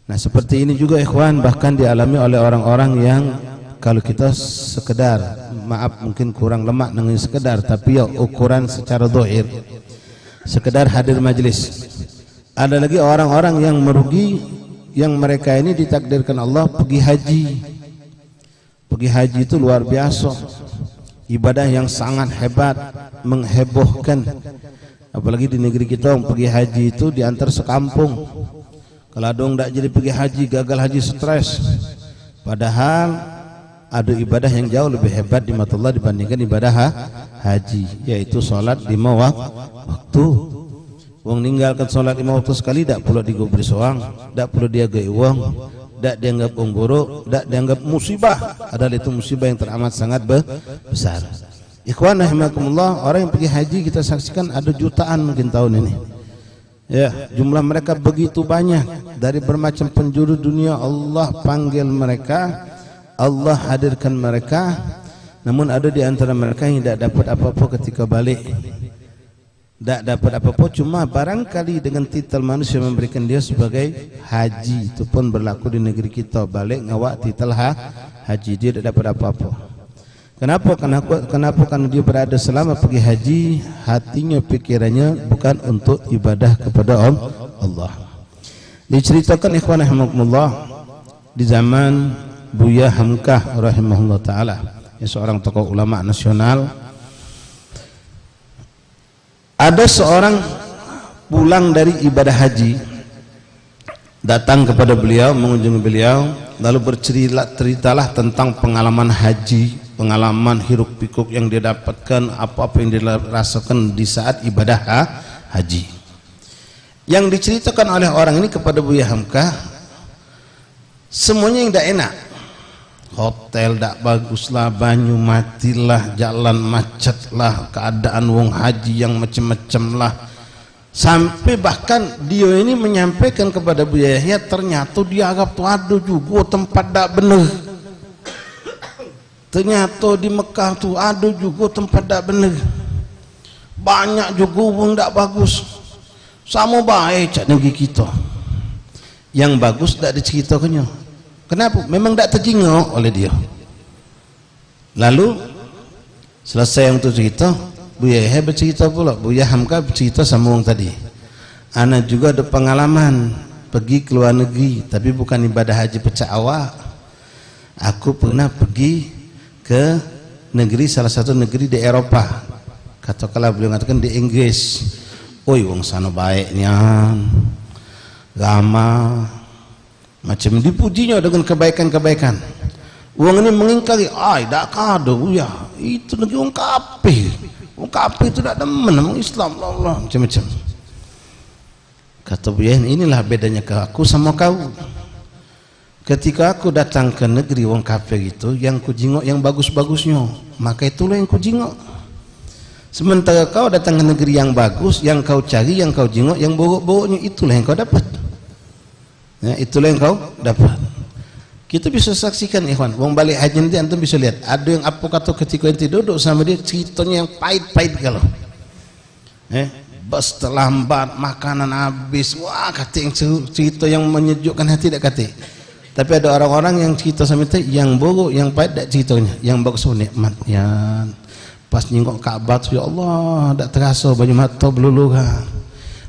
Nah seperti ini juga ikhwan bahkan dialami oleh orang-orang yang kalau kita sekedar, maaf mungkin kurang lemak dengan sekedar, tapi ya ukuran secara zahir, sekedar hadir majlis. Ada lagi orang-orang yang merugi, yang mereka ini ditakdirkan Allah pergi haji. Pergi haji itu luar biasa, ibadah yang sangat hebat, menghebohkan. Apalagi di negeri kita pergi haji itu diantar sekampung. Kalau dong tidak jadi pergi haji, gagal haji, stres. Padahal ada ibadah yang jauh lebih hebat di mata Allah dibandingkan ibadah haji, yaitu sholat 5 waktu. Wong ninggalkan sholat 5 waktu sekali, tak perlu digubri soang, tak perlu dia gaya uang, tak dianggap uang buruk, tak dianggap musibah. Padahal itu musibah yang teramat sangat besar. Ikhwan rahimakumullah, orang yang pergi haji kita saksikan ada jutaan mungkin tahun ini. Ya, jumlah mereka begitu banyak dari bermacam penjuru dunia. Allah panggil mereka, Allah hadirkan mereka. Namun ada di antara mereka yang tidak dapat apa-apa ketika balik. Tak dapat apa-apa, cuma barangkali dengan titel manusia memberikan dia sebagai haji. Itu pun berlaku di negeri kita, balik ngawak titel haji, dia tidak dapat apa-apa. Kenapa? Karena dia berada selama pergi haji, hatinya, pikirannya bukan untuk ibadah kepada Allah. Diceritakan ikhwan rahimakumullah di zaman Buya Hamkah rahimahullah ta'ala, seorang tokoh ulama nasional. Ada seorang pulang dari ibadah haji, datang kepada beliau, mengunjungi beliau, lalu berceritalah tentang pengalaman haji, pengalaman hiruk pikuk yang dia dapatkan, apa-apa yang dia rasakan di saat ibadah haji. Yang diceritakan oleh orang ini kepada Buya Hamkah, semuanya yang tidak enak. Hotel tak baguslah, banyu matilah, jalan macetlah, keadaan wong haji yang macam-macam lah. Sampai bahkan dia ini menyampaikan kepada Buya Yahya, ternyata dia agak tuh ada juga tempat tak benar. Ternyata di Mekah tuh ada juga tempat tak benar. Banyak juga wong tak bagus. Sama baik cak negeri kita. Yang bagus tak diceritakannya. Kenapa? Memang tak terjenguk oleh dia. Lalu selesai untuk cerita, Buya bercerita pula, Buya Hamka bercerita sama orang tadi. Ana juga ada pengalaman pergi ke luar negeri, tapi bukan ibadah haji pecah awak. Aku pernah pergi ke negeri, salah satu negeri di Eropa. Katakanlah beliau mengatakan di Inggris. Oi, wong sana baiknya, ramah, macam dipujinya dengan kebaikan-kebaikan. Wong ini mengingkari, tak kado ya, itu negeri wong kafir. Wong kafir itu tidak demen sama Islam, Allah macam-macam. Kata Buya, inilah bedanya ke aku sama kau. Ketika aku datang ke negeri wong kafir itu, yang ku jingok yang bagus-bagusnya, maka itulah yang ku jingok. Sementara kau datang ke negeri yang bagus, yang kau cari, yang kau jingok, yang buruk-buruknya, itulah yang kau dapat. Ya, itulah yang kau dapat. Kita bisa saksikan ikhwan, wong balik haji nanti antum bisa lihat, ada yang apa kata ketika nanti duduk sama dia ceritanya yang pahit-pahit kalau. Bus terlambat, makanan habis, wah kata yang cerita yang menyejukkan hati tak kata. Tapi ada orang-orang yang cerita sama kita yang buruk, yang pahit tak ceritanya, yang bagus nikmatnya. Pas nyengok Ka'bah tu, ya Allah, tak terasa baju mata berluluran.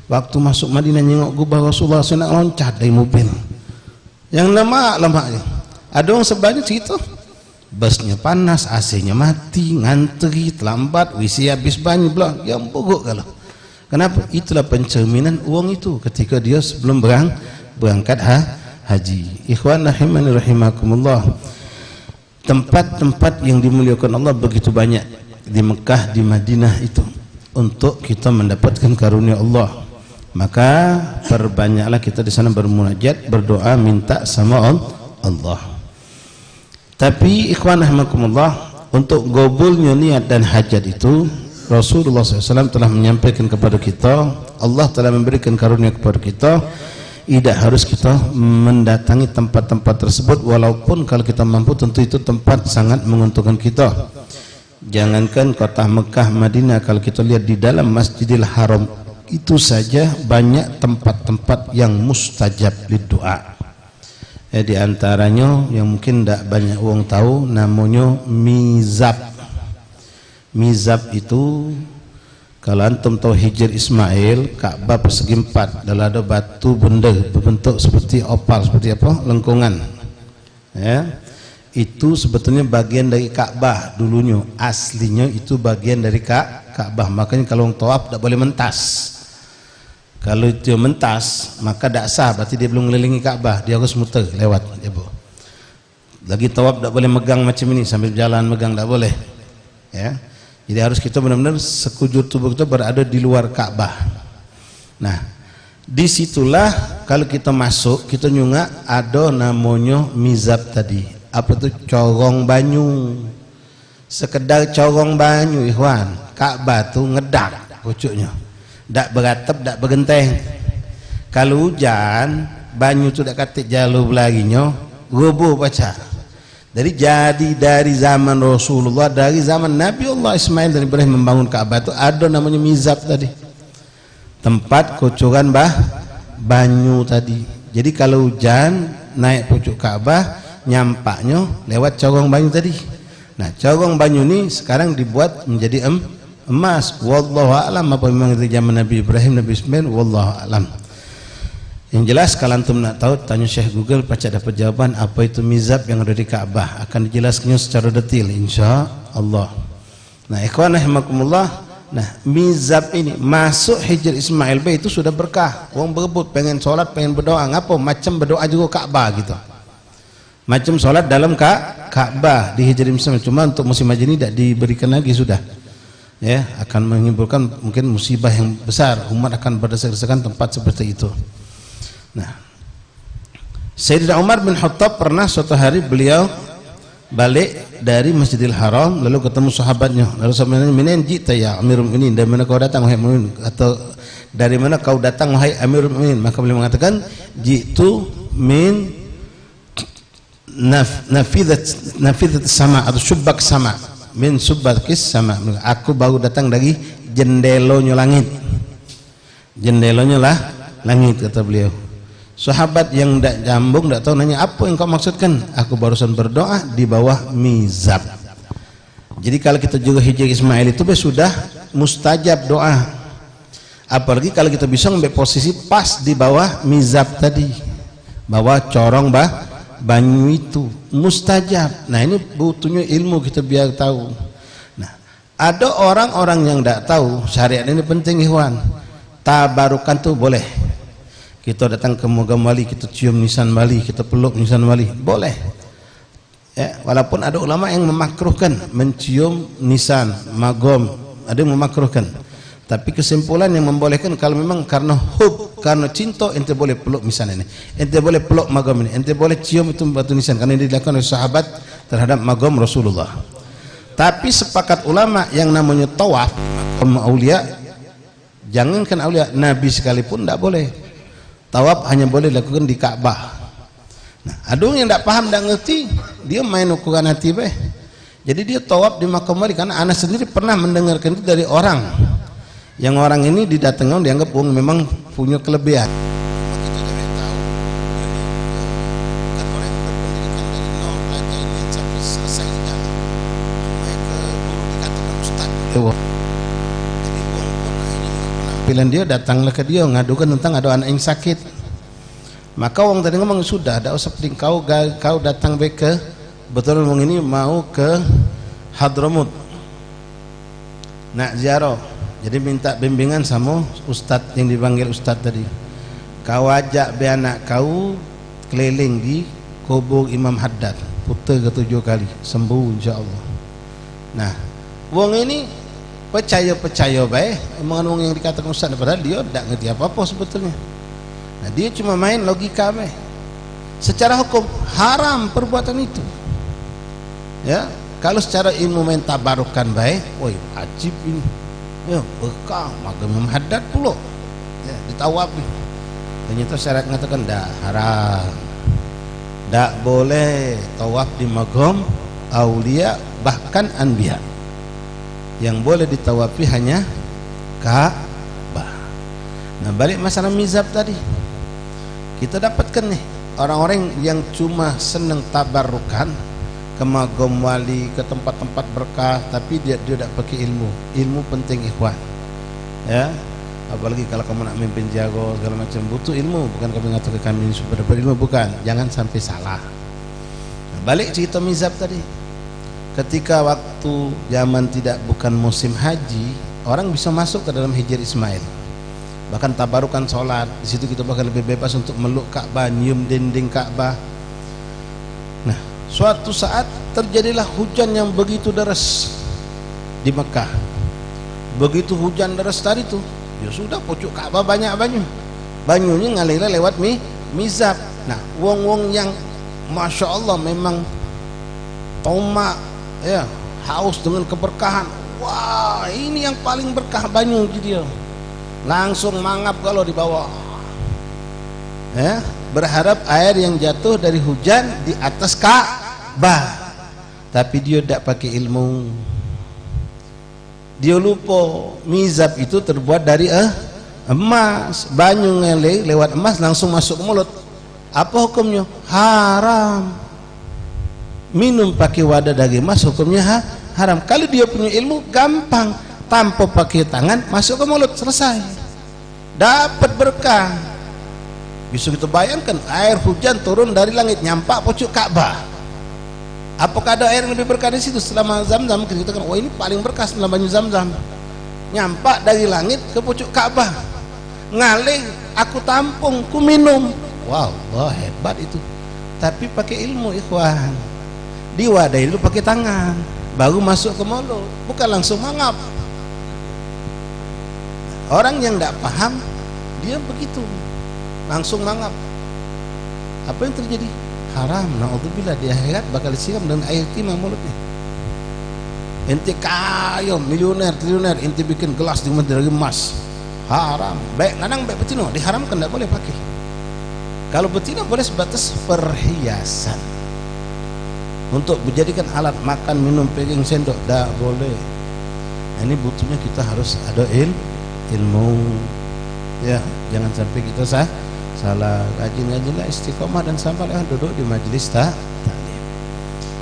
Waktu masuk Madinah nyengok gubah Rasulullah, saya nak loncat dari mobil. Yang lemak-lemaknya. Ada orang sebanyak cerita, busnya panas, AC-nya mati, ngantri, terlambat, WC habis banyak pula, yang buruk kalau. Kenapa? Itulah pencerminan uang itu ketika dia sebelum berangkat haji. Ikhwan rahimani rahimakumullah. Tempat-tempat yang dimuliakan Allah begitu banyak di Mekah, di Madinah itu untuk kita mendapatkan karunia Allah. Maka perbanyaklah kita di sana bermunajat, berdoa, minta sama Allah. Tapi ikhwan rahimakumullah, untuk gobulnya niat dan hajat itu Rasulullah SAW telah menyampaikan kepada kita, Allah telah memberikan karunia kepada kita, tidak harus kita mendatangi tempat-tempat tersebut, walaupun kalau kita mampu tentu itu tempat sangat menguntungkan kita. Jangankan kota Mekah, Madinah, kalau kita lihat di dalam Masjidil Haram itu saja banyak tempat-tempat yang mustajab doa. Di antaranya yang mungkin tidak banyak orang tahu, namanya mizab. Mizab itu kalau antum tahu Hijr Ismail, Ka'bah persegi 4, lalu ada batu benda berbentuk seperti opal, seperti apa? Lengkungan. Ya. Itu sebetulnya bagian dari Ka'bah dulunya. Aslinya itu bagian dari Ka'bah. Makanya kalau orang tawaf tak boleh mentas. Kalau dia mentas, maka tak sah, berarti dia belum mengelilingi Ka'bah, dia harus muter lewat. Lagi tawaf tak boleh megang macam ini, sambil jalan megang tak boleh. Ya. Jadi harus kita benar-benar sekujur tubuh kita berada di luar Ka'bah. Nah, disitulah kalau kita masuk, kita nyunga ada namanya mizab tadi. Apa itu? Corong banyu. Sekedar corong banyu, ikhwan. Ka'bah tu ngedak pucuknya. Tak beratap, tak bergenteng. Kalau hujan, banyu tu tak katik jalur belarinya, roboh pecah. Jadi dari zaman Rasulullah, dari zaman Nabi Allah Ismail dan Ibrahim membangun Ka'bah itu ada namanya mizab tadi, tempat kocoran banyu tadi. Jadi kalau hujan naik pucuk Ka'bah, nyampaknya lewat corong banyu tadi. Nah, corong banyu ini sekarang dibuat menjadi emas. Wallahu a'lam apa memang dari zaman Nabi Ibrahim, Nabi Ismail, wallahu a'lam. Yang jelas kalau antum nak tahu, tanya Syekh Google, pasti dapat jawaban apa itu mizab yang ada di Ka'bah. Akan dijelaskannya secara detail insya Allah. Nah, ikhwan rahimakumullah, nah mizab ini masuk Hijr Ismail Bay itu sudah berkah. Orang berebut pengen sholat, pengen berdoa, ngapa? Macam berdoa juga Ka'bah gitu. Macam sholat dalam Ka'bah di Hijr Ismail. Cuma untuk musim haji ini tidak diberikan lagi sudah. Ya, akan menimbulkan mungkin musibah yang besar. Umat akan berdesak-desakan tempat seperti itu. Nah, Sayyidina Umar bin Khattab pernah suatu hari beliau balik dari Masjidil Haram, lalu ketemu sahabatnya. Lalu sahabatnya, "Minen jita ya Amirul Mukminin, dari mana kau datang wahai Mukmin?" Atau dari mana kau datang wahai Amirul Mukminin? Maka beliau mengatakan, "Jitu min nafidat sama atau subak sama, min subakis sama." Aku baru datang dari jendelonya langit. Jendelonya lah langit, kata beliau. Sahabat yang tidak jambung, tidak tahu, nanya, apa yang kau maksudkan? Aku barusan berdoa di bawah mizab. Jadi kalau kita juga Hijr Ismail itu sudah mustajab doa. Apalagi kalau kita bisa ngambil posisi pas di bawah mizab tadi, bawah corong banyu itu mustajab. Nah ini butuhnya ilmu kita biar tahu. Nah ada orang-orang yang tidak tahu syariat ini penting ikhwan. Tabarukan tuh boleh. Kita datang ke Mogam Wali, kita cium nisan wali, kita peluk nisan wali, boleh. Ya, walaupun ada ulama yang memakruhkan mencium nisan, magom, ada yang memakruhkan. Tapi kesimpulan yang membolehkan kalau memang karena hub, karena cinta, ente boleh peluk nisan ini, ente boleh peluk magom ini, ente boleh cium itu batu nisan, karena ini dilakukan oleh sahabat terhadap magom Rasulullah. Tapi sepakat ulama yang namanya tawaf makam aulia, jangankan aulia, Nabi sekalipun tidak boleh. Tawaf hanya boleh dilakukan di Ka'bah. Nah, ada yang tidak paham, tidak ngerti, dia main ukuran hati beh. Jadi dia tawaf di makam wali, karena anak sendiri pernah mendengarkan itu dari orang. Yang orang ini didatangkan dianggap memang punya kelebihan. Kita tidak tahu. Kan orang yang berpendidikan dari nol belajar ini sampai selesai dan mereka guru dikatakan ustaz. Jadi penampilan dia datanglah ke dia ngadukan tentang ada anak yang sakit. Maka orang tadi ngomong sudah, tidak usah penting kau datang baik ke betul orang ini mau ke Hadramut nak ziarah. Jadi minta bimbingan sama ustadz yang dipanggil ustadz tadi. Kau ajak be anak kau keliling di kubur Imam Haddad, putar ke 7 kali, sembuh insyaAllah. Nah, wong ini percaya baik, emang wong yang dikatakan ustadz, padahal dia tidak ngerti apa-apa sebetulnya. Nah, dia cuma main logika baik. Secara hukum haram perbuatan itu. Ya, kalau secara ilmu main tabarukan baik, woi wajib ini. Ya, bekal magam Imam Haddad pula. Ya, ditawafi. Ternyata syarat mengatakan dah haram. Tak boleh tawaf di magam aulia bahkan anbiya. Yang boleh ditawafi hanya Ka'bah. Nah, balik masalah mizab tadi. Kita dapatkan nih orang-orang yang cuma senang tabarukan ke magam wali, ke tempat-tempat berkah, tapi dia tidak pakai ilmu. Ilmu penting ikhwan. Ya, apalagi kalau kamu nak memimpin jago segala macam, butuh ilmu. Bukan kami mengatakan kami ini super berilmu, bukan. Jangan sampai salah. Nah, balik cerita mizab tadi. Ketika waktu zaman bukan musim haji, orang bisa masuk ke dalam Hijr Ismail. Bahkan tabarukan sholat. Di situ kita bahkan lebih bebas untuk meluk Ka'bah, nyium dinding Ka'bah. Nah, suatu saat terjadilah hujan yang begitu deras di Mekah. Begitu hujan deras tadi tuh, ya sudah pucuk Ka'bah banyak banyunya ngalir lewat mizab. Nah, wong-wong yang masya Allah memang tomak ya, haus dengan keberkahan. Wah, ini yang paling berkah banyu dia. Langsung mangap kalau di bawah. Ya, berharap air yang jatuh dari hujan di atas Ka'bah. Tapi dia tidak pakai ilmu. Dia lupa mizab itu terbuat dari emas. Banyu ngele lewat emas langsung masuk ke mulut. Apa hukumnya? Haram. Minum pakai wadah daging emas hukumnya haram. Kalau dia punya ilmu gampang, tanpa pakai tangan masuk ke mulut, selesai, dapat berkah. Bisa kita bayangkan air hujan turun dari langit nyampak pucuk Ka'bah. Apakah ada air yang lebih berkah di situ? Selama Zam-Zam kita katakan, wah ini paling berkah setelah banyu Zam-Zam. Nyampak dari langit ke pucuk Ka'bah, ngalir, aku tampung, ku minum. Wow, wah hebat itu. Tapi pakai ilmu ikhwan. Di wadah itu pakai tangan, baru masuk ke mulut, bukan langsung mangap. Orang yang tidak paham, dia begitu, langsung mangap. Apa yang terjadi? Haram. Na'udzubillah, di akhirat bakal disiram dengan air timah mulutnya. Ente kaya, miliuner, triliuner, ente bikin gelas dari emas, haram. Baik lanang, baik betina, diharamkan, tidak boleh pakai. Kalau betina boleh sebatas perhiasan, untuk dijadikan alat makan, minum, pegang sendok, tidak boleh. Ini butuhnya kita harus ada ilmu. Ya, jangan sampai kita salah. Rajin-rajinlah istiqomah dan sampailah duduk di majelis taklim.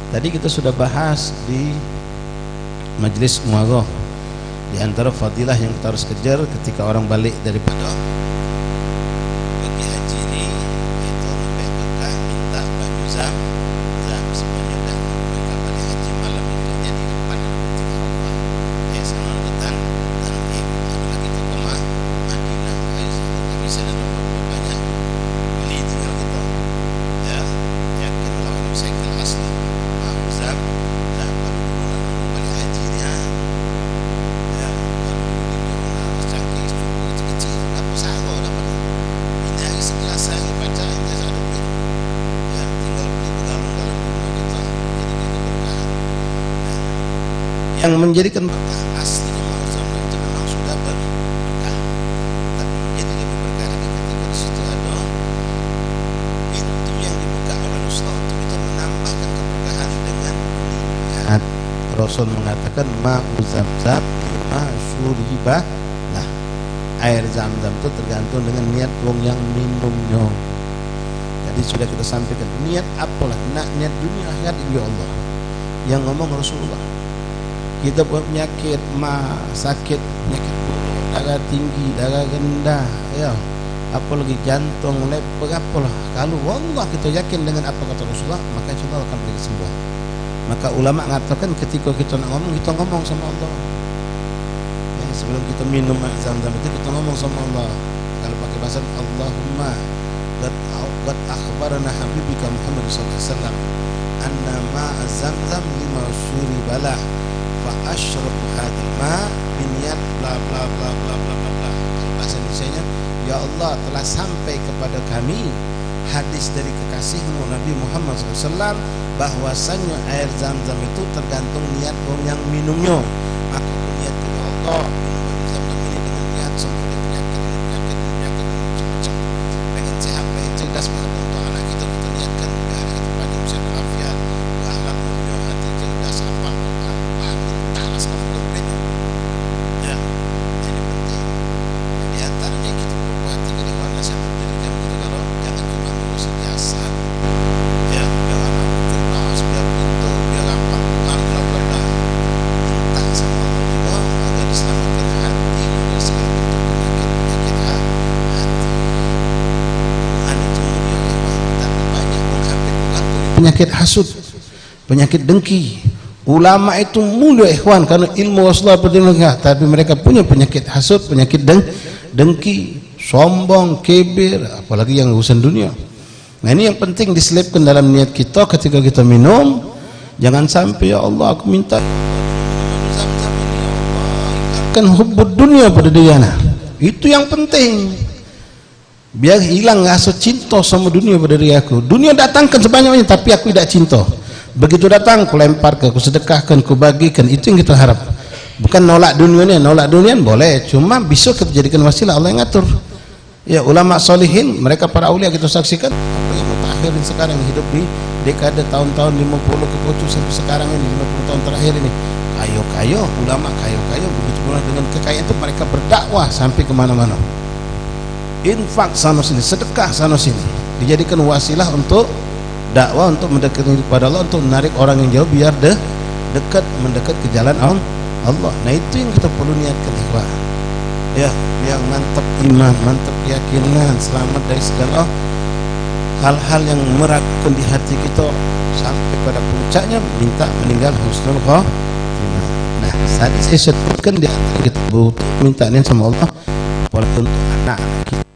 Tadi kita sudah bahas di majelis muarah Di antara fadilah yang kita harus kejar ketika orang balik daripada pergi haji ini, itu sampai Mekah minta baju zam semuanya, dan mereka balik haji malam itu jadi di depan Allah. Sama hutan Tan'im, ada lagi ke Madinah, tapi sana ada banyak beli tinggal kita. Ya, yakin kalau ini cycle asli zam balik haji ni yang menjadikan berkah aslinya zaman itu memang sudah berkah, tapi menjadi lebih berkah lagi ketika di situ ada pintu yang dibuka oleh Rasulullah untuk kita menambahkan keberkahan dengan niat. Rasul mengatakan ma'u zamzam lima syuribah lah, air zam-zam itu tergantung dengan niat wong yang minumnya. Jadi sudah kita sampaikan niat apalah, nak niat dunia akhirat ya Allah yang ngomong Rasulullah. Kita buat penyakit sakit, penyakit buruk, darah tinggi, darah rendah, ya, apalagi jantung, leber, apalah. Kalau Allah kita yakin dengan apa kata Rasulullah, maka insyaAllah akan pergi sembuh. Maka ulama mengatakan ketika kita nak ngomong, kita ngomong sama Allah. Ya, sebelum kita minum zam-zam itu kita ngomong sama Allah. Kalau pakai bahasa Allahumma qad akhbarana habibika Muhammad sallallahu alaihi wasallam anna ma'a zam-zam lima syuribalah fa asyrabu hadzal ma min yad bla bla bla bla bla bla. Bahasa Indonesianya, ya Allah telah sampai kepada kami hadis dari kekasihmu Nabi Muhammad SAW bahwasanya air zam-zam itu tergantung niat orang yang minumnya. Maka niat ya Allah minum zam-zam ini dengan niat sembuh dari penyakit macam-macam, pengen sehat, pengen cerdas untuk anak kita niatkan biar kita pada usia afiat, akhlak mulia, hati cerdas, apa talas kemudian ya, ini penting. Di antaranya kita perhatikan di mana saya berdirikan kita kalau jangan cuma ngurus jasa, ya, jangan tunas biar pintu biar gampang bla minta sama Allah juga agar diselamatkan hati dari segala bentuk penyakit hati. Tuhan itu mulia dan banyak menghabis penyakit hasud, penyakit dengki. Ulama itu mulia ikhwan karena ilmu Rasulullah berdiri, tapi mereka punya penyakit hasud, penyakit dengki, sombong, kibir, apalagi yang urusan dunia. Nah ini yang penting diselipkan dalam niat kita ketika kita minum. Jangan sampai ya Allah aku minta kan hubbud dunia pada dia. Nah itu yang penting, biar hilang rasa cinta sama dunia pada diri aku. Dunia datangkan sebanyaknya tapi aku tidak cinta. Begitu datang aku lempar ke, aku sedekahkan, aku bagikan. Itu yang kita harap. Bukan nolak dunia boleh, cuma bisa kita jadikan wasilah, Allah yang ngatur. Ya ulama solihin, mereka para aulia kita saksikan apa yang mutakhirin sekarang hidup di dekade tahun-tahun 50 ke pucuk sampai sekarang ini 50 tahun terakhir ini. Kayo ulama kayo begitu pula dengan kekayaan itu mereka berdakwah sampai kemana-mana. Infak sana sini, sedekah sana sini, dijadikan wasilah untuk dakwah, untuk mendekati kepada Allah, untuk menarik orang yang jauh biar dekat mendekat ke jalan Allah. Nah itu yang kita perlu niatkan ikhwan. Ya, yang mantap iman, mantap keyakinan, selamat dari segala hal-hal yang meragukan di hati kita sampai pada puncaknya minta meninggal husnul khotimah. Nah, tadi saya sebutkan di antara kita butuh minta ini sama Allah, walaupun untuk anak kita.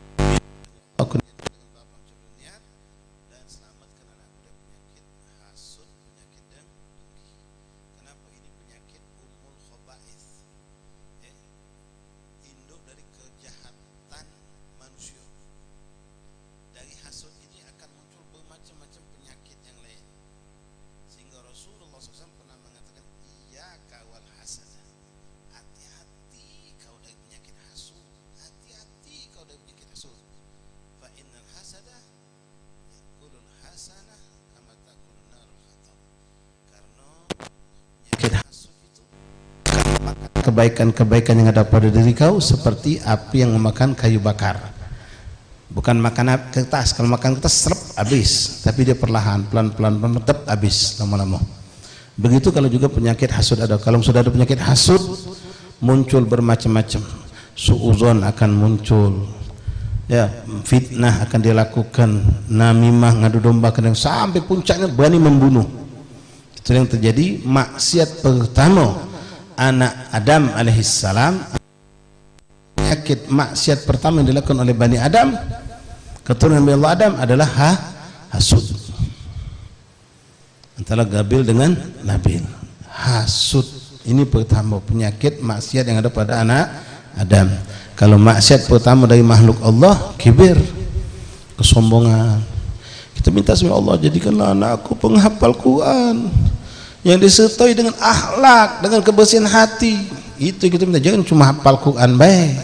Kebaikan-kebaikan yang ada pada diri kau seperti api yang memakan kayu bakar. Bukan makan kertas, kalau makan kertas serap habis, tapi dia perlahan, pelan-pelan tetap habis lama-lama. Begitu kalau juga penyakit hasud ada. Kalau sudah ada penyakit hasud, muncul bermacam-macam, suuzon akan muncul, ya, fitnah akan dilakukan, namimah, ngadu domba, kadang sampai puncaknya berani membunuh. Itu yang terjadi. Maksiat pertama anak Adam alaihissalam, penyakit maksiat pertama yang dilakukan oleh Bani Adam, keturunan Nabi Allah Adam, adalah hasud. Antara Gabil dengan Nabil, hasud. Ini pertama penyakit maksiat yang ada pada anak Adam. Kalau maksiat pertama dari makhluk Allah, kibir, kesombongan. Kita minta sama Allah, jadikanlah anakku penghafal Quran yang disertai dengan akhlak, dengan kebersihan hati. Itu kita minta, jangan cuma hafal Quran baik.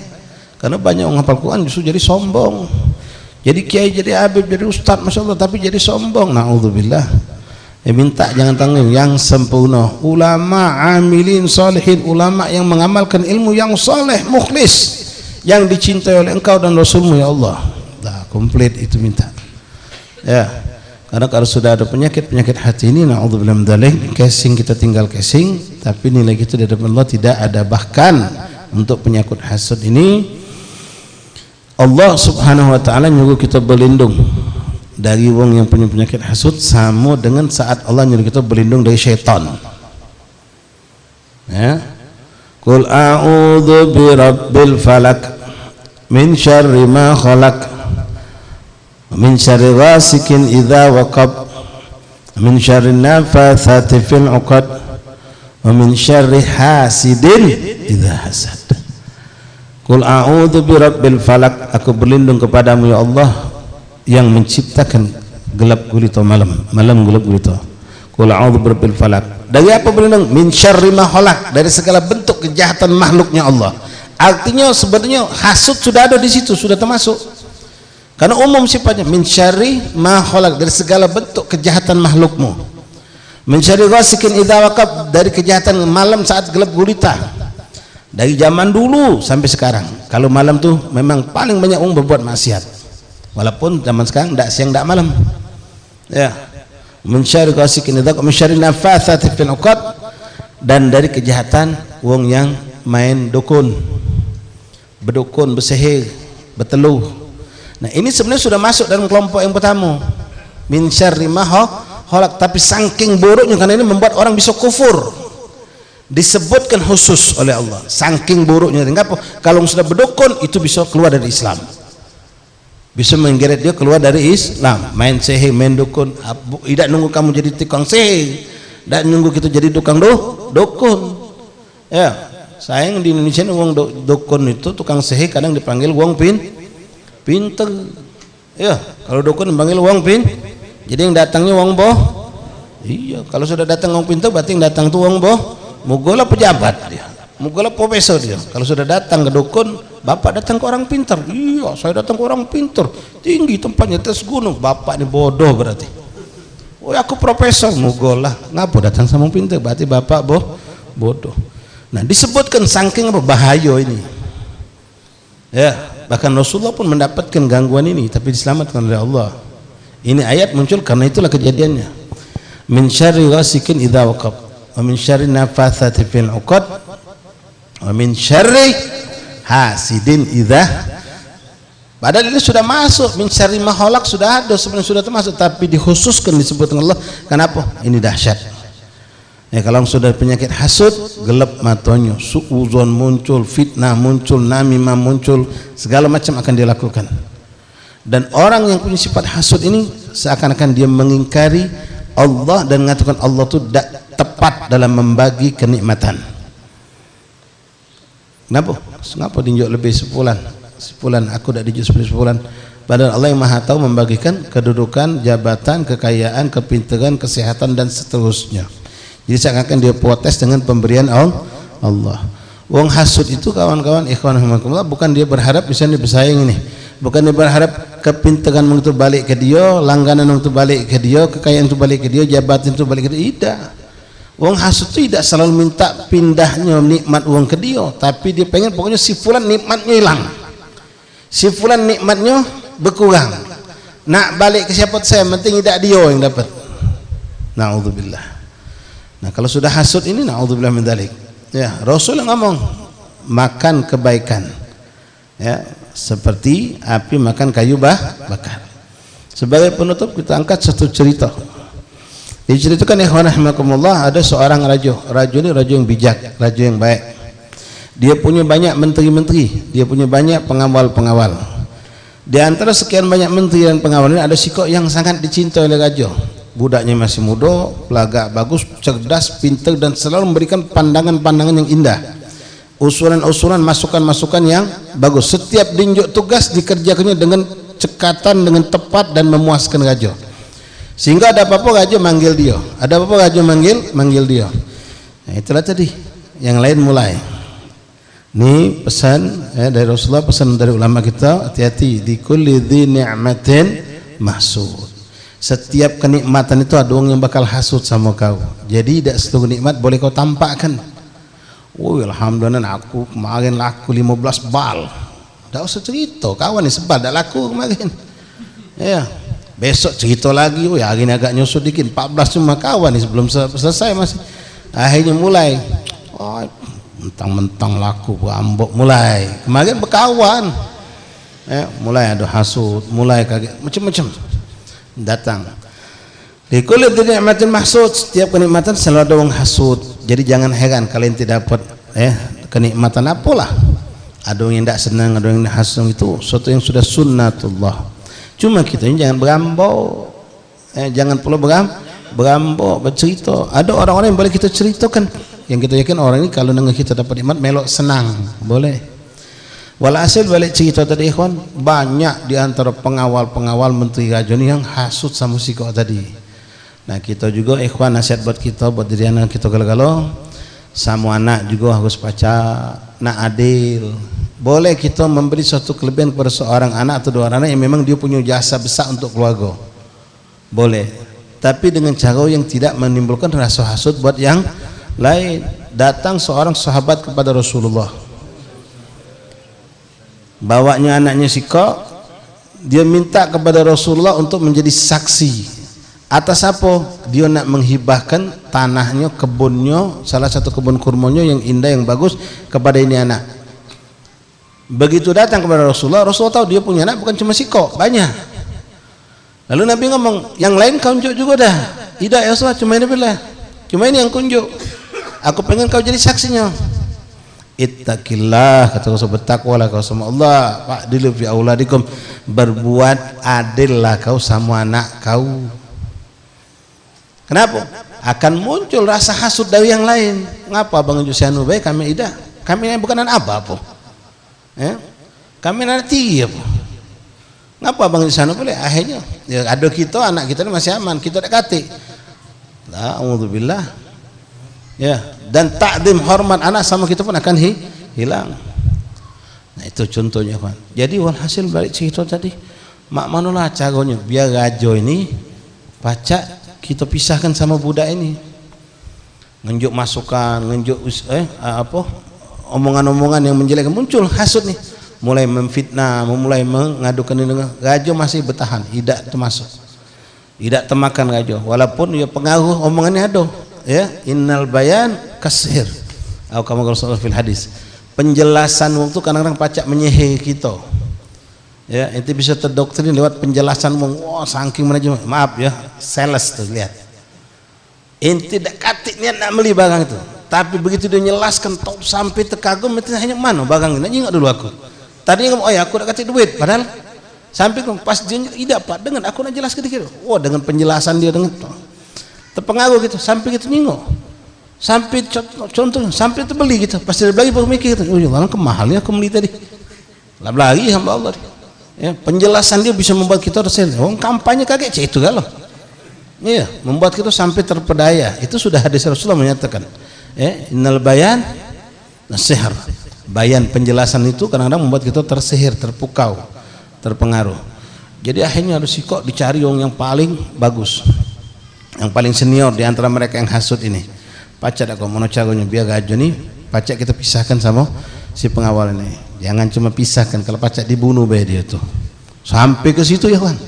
Karena banyak orang hafal Quran justru jadi sombong. Jadi kiai, jadi habib, jadi ustaz, masya Allah, tapi jadi sombong. Na'udzubillah. Minta jangan tanggung yang sempurna. Ulama amilin salihin, ulama yang mengamalkan ilmu yang saleh, mukhlis, yang dicintai oleh engkau dan Rasulmu ya Allah. Dah komplit itu minta. Ya. Karena kalau sudah ada penyakit hati ini, na'udzubillah min dzalik, casing kita tinggal casing, tapi nilai kita di hadapan Allah tidak ada. Bahkan untuk penyakit hasad ini, Allah subhanahu wa ta'ala nyuruh kita berlindung dari wong yang punya penyakit hasud, sama dengan saat Allah nyuruh kita berlindung dari syaitan. Ya. Qul a'udzu birabbil falak min syarri ma khalaq min syarri ghasikin idza waqab min syarri nafatsati fil 'uqad wa min syarri hasidin idza hasad. Qul a'udzu birabbil falak, aku berlindung kepadamu ya Allah yang menciptakan gelap gulita malam gelap gulita. Qul a'udzu birabbil falak. Dari apa berlindung? Min syarri ma khalaq, dari segala bentuk kejahatan makhluknya Allah. Artinya sebenarnya hasud sudah ada di situ, sudah termasuk. Karena umum sifatnya min syarri ma khalaq, dari segala bentuk kejahatan makhlukmu. Min syarri ghasikin idza waqab, dari kejahatan malam saat gelap gulita. Dari zaman dulu sampai sekarang, kalau malam tuh memang paling banyak orang berbuat maksiat. Walaupun zaman sekarang tidak siang tidak malam. Ya. Min syarri ghasikin idza waqab, min syarri nafatsati fil 'uqad, dan dari kejahatan wong yang main dukun, berdukun, bersihir, berteluh. Nah, ini sebenarnya sudah masuk dalam kelompok yang pertama. Min syarri ma khalaq, tapi saking buruknya, karena ini membuat orang bisa kufur. Disebutkan khusus oleh Allah, saking buruknya. Kenapa? Kalau sudah berdukun itu bisa keluar dari Islam, bisa menggeret dia keluar dari Islam. Main sihir, main dukun, tidak nunggu kamu jadi tukang sihir, tidak nunggu kita jadi tukang dukun. Ya, sayang di Indonesia uang dukun itu, tukang sihir kadang dipanggil uang pinter. Ya, kalau dukun dipanggil uang jadi yang datangnya uang boh. Iya, kalau sudah datang uang pinter berarti yang datang tuh uang boh. Mugola pejabat dia, mugola profesor dia. Kalau sudah datang ke dukun, bapak datang ke orang pintar. Iya, saya datang ke orang pintar, tinggi tempatnya atas gunung. Bapak ini bodoh berarti. Oh, aku profesor. Mugola, ngapa datang sama pintar? Berarti bapak bodoh. Nah, disebutkan saking apa bahaya ini. Ya, bahkan Rasulullah pun mendapatkan gangguan ini, tapi diselamatkan oleh Allah. Ini ayat muncul karena itulah kejadiannya. Min syarri ghasikin idza waqab, wa min syarri nafatsati fil 'uqad, wa min syarri hasidin idza. Padahal ini sudah masuk, min syarri ma khalaq sudah ada, sebenarnya sudah termasuk, tapi dikhususkan disebutkan Allah. Kenapa? Ini dahsyat. Ya, kalau sudah penyakit hasud, gelap matanya, suuzon muncul, fitnah muncul, namimah muncul, segala macam akan dilakukan. Dan orang yang punya sifat hasud ini seakan-akan dia mengingkari Allah dan mengatakan Allah itu tidak tepat dalam membagi kenikmatan. Kenapa dinjok lebih sebulan, aku tidak dinjok sebulan. Padahal Allah yang Maha Tahu membagikan kedudukan, jabatan, kekayaan, kepintaran, kesehatan dan seterusnya. Jadi seakan-akan dia protes dengan pemberian Allah. Wong hasud itu kawan-kawan ikhwan rahimakumullah, bukan dia berharap misalnya bersaing ini, bukan dia berharap kepintaran itu balik ke dia, langganan itu balik ke dia, kekayaan itu balik ke dia, jabatan itu balik ke dia. Tidak. Wong hasud itu tidak selalu minta pindahnya nikmat uang ke dia, tapi dia pengen pokoknya si fulan nikmatnya hilang, si fulan nikmatnya berkurang. Nak balik ke siapa saya, penting tidak dia yang dapat. Na'udzubillah. Nah, kalau sudah hasud ini, na'udzubillah min dzalik. Ya, Rasul yang ngomong, makan kebaikan, ya, seperti api makan kayu bakar. Sebagai penutup kita angkat satu cerita. Diceritakan ikhwan rahimakumullah, ada seorang raja ini raja yang bijak, raja yang baik. Dia punya banyak menteri-menteri, dia punya banyak pengawal-pengawal. Di antara sekian banyak menteri dan pengawal ini ada sikok yang sangat dicintai oleh raja. Budaknya masih muda, pelagak bagus, cerdas, pintar, dan selalu memberikan pandangan-pandangan yang indah, usulan-usulan, masukan-masukan yang bagus. Setiap dinjuk tugas dikerjakannya dengan cekatan, dengan tepat dan memuaskan raja. Sehingga ada apa-apa raja manggil dia, ada apa-apa raja manggil dia. Nah, itulah tadi. Yang lain mulai. Ini pesan dari Rasulullah, pesan dari ulama kita, hati-hati, di kulli dzi ni'matin mahsud. Setiap kenikmatan itu ada orang yang bakal hasud sama kau. Jadi tidak seluruh nikmat boleh kau tampakkan. Oh, alhamdulillah aku kemarin laku 15 bal. Tak usah cerita, kawan ni sebal dah laku kemarin. Ya, besok cerita lagi. Oh, hari ni agak nyusut dikit, 14 cuma kawan ni sebelum selesai masih. Akhirnya mulai. Oh, mentang-mentang laku berambok mulai. Kemarin berkawan. Mulai ada hasud, mulai kaget, macam-macam datang. Likulli dzi ni'matin mahsud, setiap kenikmatan selalu ada orang hasud. Jadi jangan heran kalian tidak dapat kenikmatan apalah. Ada orang yang tidak senang, ada orang yang hasud, itu sesuatu yang sudah sunnatullah. Cuma kita ini jangan berambau, jangan pula berambau bercerita. Ada orang-orang yang boleh kita ceritakan, yang kita yakin orang ini kalau dengar kita dapat nikmat melok senang, boleh. Walhasil balik cerita tadi ikhwan, banyak di antara pengawal-pengawal menteri raja ini yang hasut sama si kok tadi. Nah, kita juga ikhwan, nasihat buat kita, buat diri anak kita galau-galau, sama anak juga harus baca, nak adil. Boleh kita memberi suatu kelebihan kepada seorang anak atau dua anak yang memang dia punya jasa besar untuk keluarga, boleh, tapi dengan cara yang tidak menimbulkan rasa hasut buat yang lain. Datang seorang sahabat kepada Rasulullah, bawanya anaknya Sika, dia minta kepada Rasulullah untuk menjadi saksi atas apa? Dia nak menghibahkan tanahnya, kebunnya, salah satu kebun kurmanya yang indah, yang bagus kepada ini anak. Begitu datang kepada Rasulullah, Rasulullah tahu dia punya anak bukan cuma Sika, banyak. Lalu Nabi ngomong, yang lain kau unjuk juga dah. Tidak ya Rasulullah, cuma ini bila, cuma ini yang kunjuk. Aku pengen kau jadi saksinya. Ittaqillah, kata Rasul, bertakwalah kau sama Allah. Fa'dilu fi auladikum, berbuat adillah kau sama anak kau. Kenapa? Akan muncul rasa hasud dari yang lain. Ngapa Bang Jusianu baik, kami tidak? Kami bukan anak apa? Kami anak tiga apa? Ngapa Bang Jusianu boleh? Akhirnya ya, ada kita, anak kita masih aman, kita tak kati. Alhamdulillah. Ya, dan takdim hormat anak sama kita pun akan hilang. Nah, itu contohnya kan. Jadi walhasil balik cerita tadi, mak manalah caranya biar raja ini pacak kita pisahkan sama budak ini. Ngenjuk masukan, ngenjuk omongan-omongan yang menjelekkan, muncul hasud nih. Mulai memfitnah, mulai mengadukan dengan raja masih bertahan, tidak termasuk. Tidak temakan raja, walaupun ya pengaruh omongannya ada. Ya, innal bayan kasir. Atau kama Rasulullah fil hadis. Penjelasan waktu kadang-kadang pacak menyihir kita. Ya, itu bisa terdoktrin lewat penjelasan wong. Wah, saking mana aja. Maaf ya, sales tuh lihat. Inti tidak katik niat nak beli barang itu. Tapi begitu dia jelaskan sampai terkagum, itu hanya mana barang ini? Ingat dulu aku. Tadi ngomong, oh ya aku nak katik duit, padahal sampai pas dia tidak Pak, dengan aku nak jelaskan dikit. Wah, dengan penjelasan dia dengan terpengaruh gitu, sampai gitu nyingok, sampai contoh sampai terbeli gitu, pasti dia beli baru mikir gitu, oh ya orang kemahalnya aku beli tadi, lah lagi hamba Allah. Ya, penjelasan dia bisa membuat kita tersenyum. Orang kampanye kaget itu kalau, iya, membuat kita sampai terpedaya. Itu sudah hadis Rasulullah menyatakan, innal bayan nasihar, bayan penjelasan itu kadang-kadang membuat kita tersihir, terpukau, terpengaruh. Jadi akhirnya harus kok dicari orang yang paling bagus, yang paling senior di antara mereka yang hasud ini. Pacak aku mau caranya biar gajo nih, pacak kita pisahkan sama si pengawal ini. Jangan cuma pisahkan, kalau pacak dibunuh be dia tuh. Sampai ke situ ya kawan.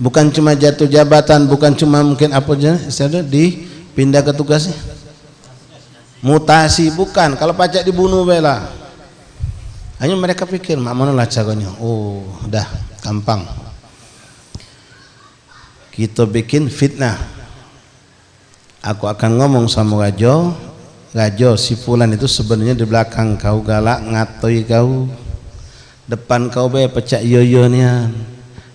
Bukan cuma jatuh jabatan, bukan cuma mungkin apa aja, saya dipindah ke tugasnya. mutasi bukan, kalau pacak dibunuh bela. Hanya mereka pikir mak mana lah caranya. Oh, dah gampang. Kita bikin fitnah. Aku akan ngomong sama Rajo, si fulan itu sebenarnya di belakang kau galak ngatoi kau, depan kau be pecah yoyo nian.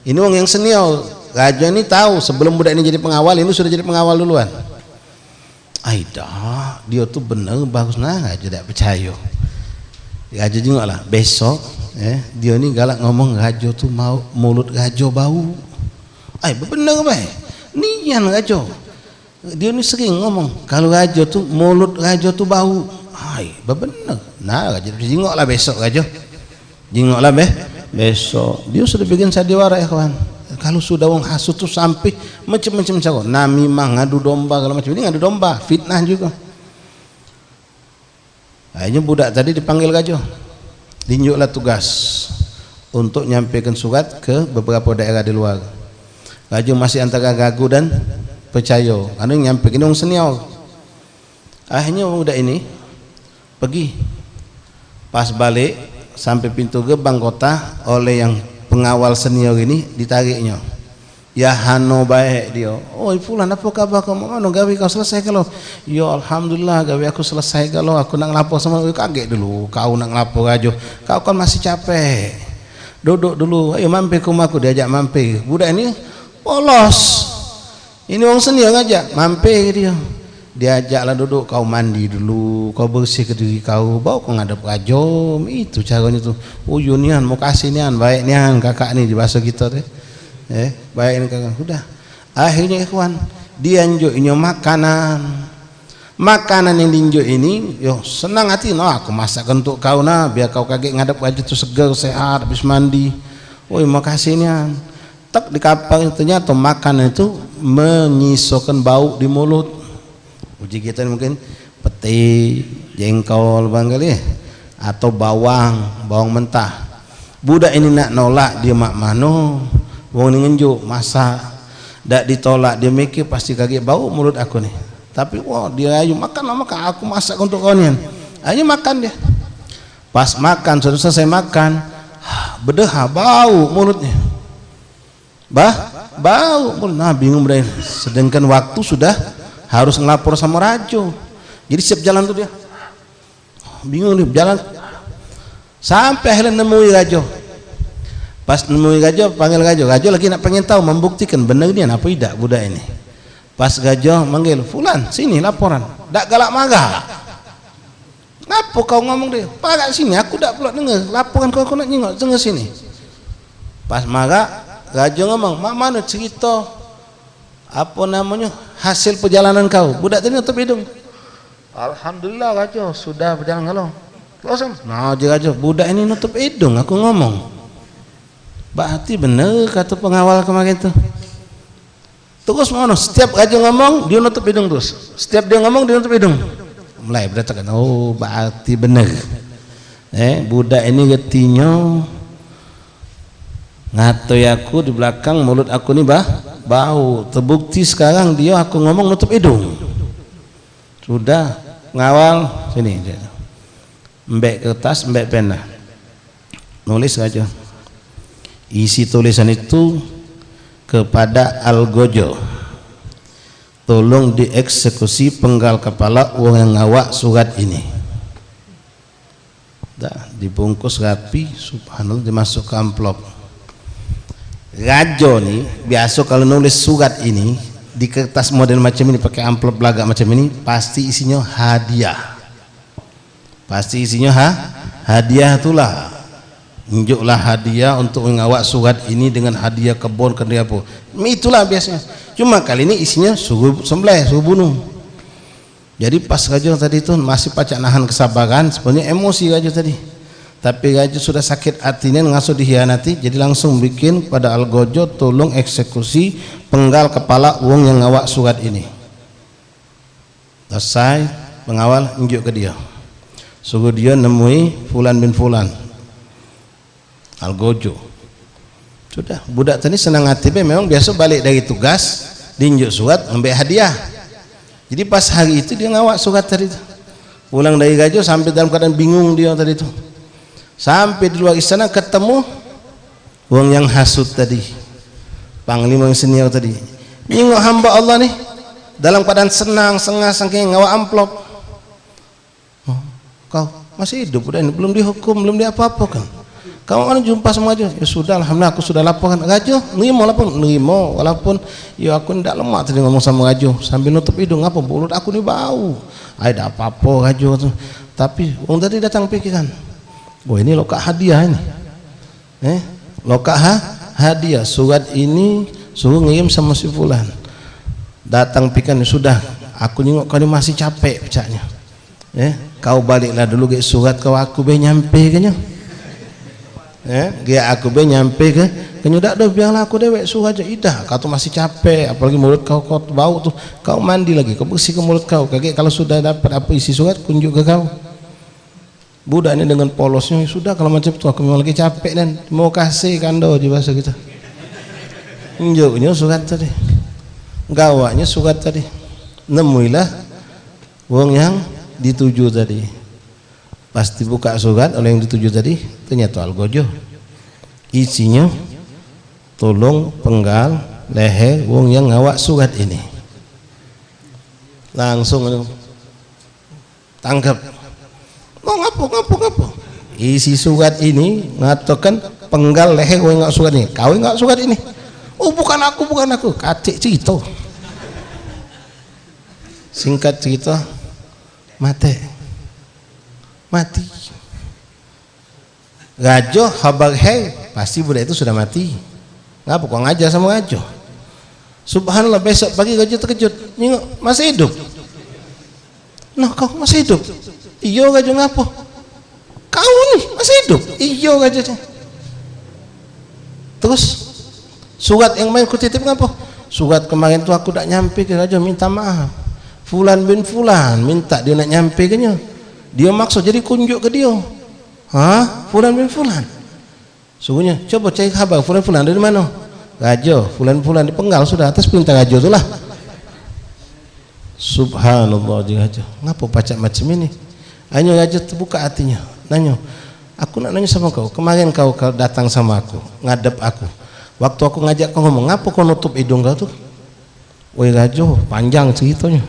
Ini wong yang senior. Rajo ini tahu sebelum budak ini jadi pengawal, ini sudah jadi pengawal duluan. Aida, dia tuh bener bagus nah, Rajo tidak percaya. Rajo juga lah besok, dia ini galak ngomong Rajo tuh mau mulut Rajo bau. Ay bener baik, nian Rajo. Dia ini sering ngomong kalau Rajo tuh mulut Rajo tuh bau. Ay bener. Nah Rajo jingok lah besok Rajo. Jingok lah besok. Dia sudah bikin sandiwara ya kawan. Kalau sudah wong hasut tuh sampai macam-macam cara. Namimah ngadu domba kalau macam ini ngadu domba, fitnah juga. Akhirnya budak tadi dipanggil Rajo. Ditunjuklah tugas untuk nyampaikan surat ke beberapa daerah di luar. Rajo masih antara ragu dan percaya. Karena nyampaikan wong senior. Akhirnya budak ini pergi. Pas balik sampai pintu gerbang kota oleh yang pengawal senior ini ditariknya. Ya hano baik dia. Oh fulan apa kabar kamu? Mana gawe kau selesai kalau? Ya alhamdulillah gawe aku selesai kalau aku nak ngelapor sama kaget dulu. Kau nak ngelapor Rajo. Kau kan masih capek. Duduk dulu. Ayo mampir ke rumahku, diajak mampir. Budak ini polos. Ini orang senior ngajak mampir dia. Diajaklah duduk, kau mandi dulu, kau bersih ke diri kau, bawa kau ngadep Rajo. Itu caranya tuh. Oh Yunian mau kasih nian, baik nian kakak nih di bahasa kita deh. Baik nih kakak. Udah. Akhirnya ikhwan, dia nunjuknya makanan yang diunjuk ini, yo senang hati. No, aku masak untuk kau nah, biar kau kaget ngadep Rajo tuh segar sehat habis mandi. Oh makasih nian. Tak di kapal ternyata makanan itu menyisakan bau di mulut. Uji kita mungkin peti, jengkol bang kali ya, atau bawang mentah. Budak ini nak nolak dia mak mano, wong ini ngenjuk masak, dak ditolak dia mikir pasti kaget bau mulut aku nih. Tapi wah dia ayo makan aku masak untuk kau nih. Ayo makan dia. Pas makan sudah selesai makan, bedeh bau mulutnya. Bau mulut. Nah bingung berani. Sedangkan waktu sudah harus ngelapor sama Rajo. Jadi siap jalan tuh dia. Bingung nih jalan. Sampai akhirnya nemui Rajo. Pas nemui Rajo, panggil Rajo. Rajo lagi nak pengen tahu membuktikan benar dia apa tidak budak ini. Pas Rajo manggil, "Fulan, sini laporan." Dak galak marah. Ngapa kau ngomong dia? Parak sini, aku dak pula dengar. Laporan kau nak nyengok, dengar sini. Pas marah, Rajo ngomong, "Mak mana cerita apa namanya hasil perjalanan kau?" Budak tadi nutup hidung. Alhamdulillah Rajo sudah berjalan kalau. Langsung. Nah Rajo, budak ini nutup hidung. Aku ngomong. Berarti benar kata pengawal kemarin itu. Terus mana? Setiap Rajo ngomong dia nutup hidung terus. Setiap dia ngomong dia nutup hidung. Mulai berarti oh berarti benar. Budak ini getinya ngatoi aku di belakang mulut aku nih bau. Terbukti sekarang dia aku ngomong nutup hidung. Sudah ngawal sini mbek kertas mbek pena nulis aja isi tulisan itu kepada Algojo, tolong dieksekusi penggal kepala uang yang ngawak surat ini. Dah dibungkus rapi, subhanallah, dimasuk ke amplop. Rajo nih biasa kalau nulis surat ini di kertas model macam ini pakai amplop belagak macam ini pasti isinya hadiah. Pasti isinya hadiah itulah. Unjuklah hadiah untuk mengawak surat ini dengan hadiah kebun ke dia apa. Itulah biasanya. Cuma kali ini isinya suruh sembelih, suruh bunuh. Jadi pas Rajo tadi itu masih pacak nahan kesabaran, sebenarnya emosi Rajo tadi. Tapi Rajo sudah sakit hatinya ngasuh dihianati, jadi langsung bikin pada Algojo tolong eksekusi penggal kepala uang yang ngawak surat ini. Selesai, pengawal unjuk ke dia, suruh dia nemui Fulan bin Fulan, Algojo. Sudah, budak tadi senang hati, memang biasa balik dari tugas diunjuk surat ambil hadiah. Jadi pas hari itu dia ngawak surat tadi. Pulang dari Gajo sampai dalam keadaan bingung dia tadi itu. Sampai di luar istana ketemu wong yang hasud tadi, panglima yang senior tadi. Nyingok hamba Allah nih dalam keadaan senang, sengah, saking ngawa amplop. Oh, kau masih hidup udah ini, belum dihukum, belum diapa-apa kan. Kamu kan jumpa sama Gajo, ya sudah, alhamdulillah aku sudah laporkan. Gajo nerimo walaupun ya aku tidak lemah tadi ngomong sama Gajo sambil nutup hidung, apa mulut aku nih bau. Ada apa-apa Gajo tuh. Tapi wong tadi datang pikiran, wah ini lokak hadiah ini, lokak hadiah, surat ini suruh ngirim sama si fulan. Datang pikiran, sudah aku nyengok kau ini masih capek pecahnya. Kau baliklah dulu ke surat kau aku be nyampe kenya. Dia aku be nyampe ke nyudak dah, biarlah aku dewek surat aja idah. Kau tuh masih capek, apalagi mulut kau bau tuh. Kau mandi lagi, kau bersih ke mulut kau. Kayak kalau sudah dapat apa isi surat, kunjuk ke kau. Budak ini dengan polosnya, sudah kalau macam itu aku memang lagi capek dan mau kasih kando di bahasa kita. Kunjuknya surat tadi, gawaknya surat tadi. Nemuilah wong yang dituju tadi. Pasti buka surat oleh yang dituju tadi, ternyata algojo. Isinya tolong penggal leher wong yang ngawak surat ini. Langsung tangkap. Oh ngapo. Isi surat ini ngatakan penggal leher wong ngawak surat ini. Kau ngawak surat ini. Oh bukan aku. Kacik cerita. Singkat cerita, mati. Gajo habar pasti budak itu sudah mati. Ngapa kau ngajar sama Gajo? Subhanallah, besok pagi Gajo terkejut, masih hidup. Nah kau masih hidup? Iyo Gajo, ngapa? Kau nih masih hidup? Iyo Gajo. Terus surat yang main kutitip ngapa? Surat kemarin tuh aku tak nyampe ke Gajo, minta maaf. Fulan bin Fulan minta dia nak nyampe ke nya. Dia maksud jadi kunjuk ke dia. Fulan bin Fulan. Sungguhnya coba cari kabar Fulan dari mana? Gajo, Fulan dipenggal sudah atas perintah Gajo itulah. Subhanallah Gajo. Ngapa pacak macam ini? Hanya Gajo terbuka hatinya. Nanya, aku nak nanya sama kau. Kemarin kau datang sama aku, ngadep aku. Waktu aku ngajak kau ngomong, ngapa kau nutup hidung kau tuh? Woi Gajo, panjang ceritanya.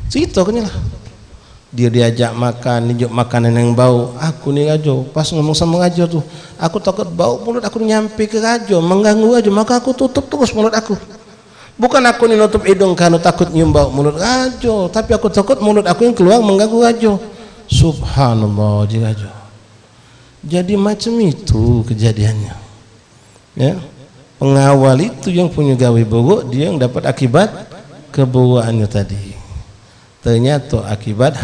Cerita kan lah. Dia diajak makan, nunjuk makanan yang bau. Aku nih Gajo, pas ngomong sama Gajo tuh, aku takut bau mulut aku nyampe ke Gajo, mengganggu Gajo, maka aku tutup terus mulut aku. Bukan aku nih nutup hidung karena takut nyium bau mulut Gajo, tapi aku takut mulut aku yang keluar mengganggu Gajo. Subhanallah Gajo. Jadi macam itu kejadiannya. Ya, pengawal itu yang punya gawe buruk, dia yang dapat akibat keburukannya tadi. Ternyata akibat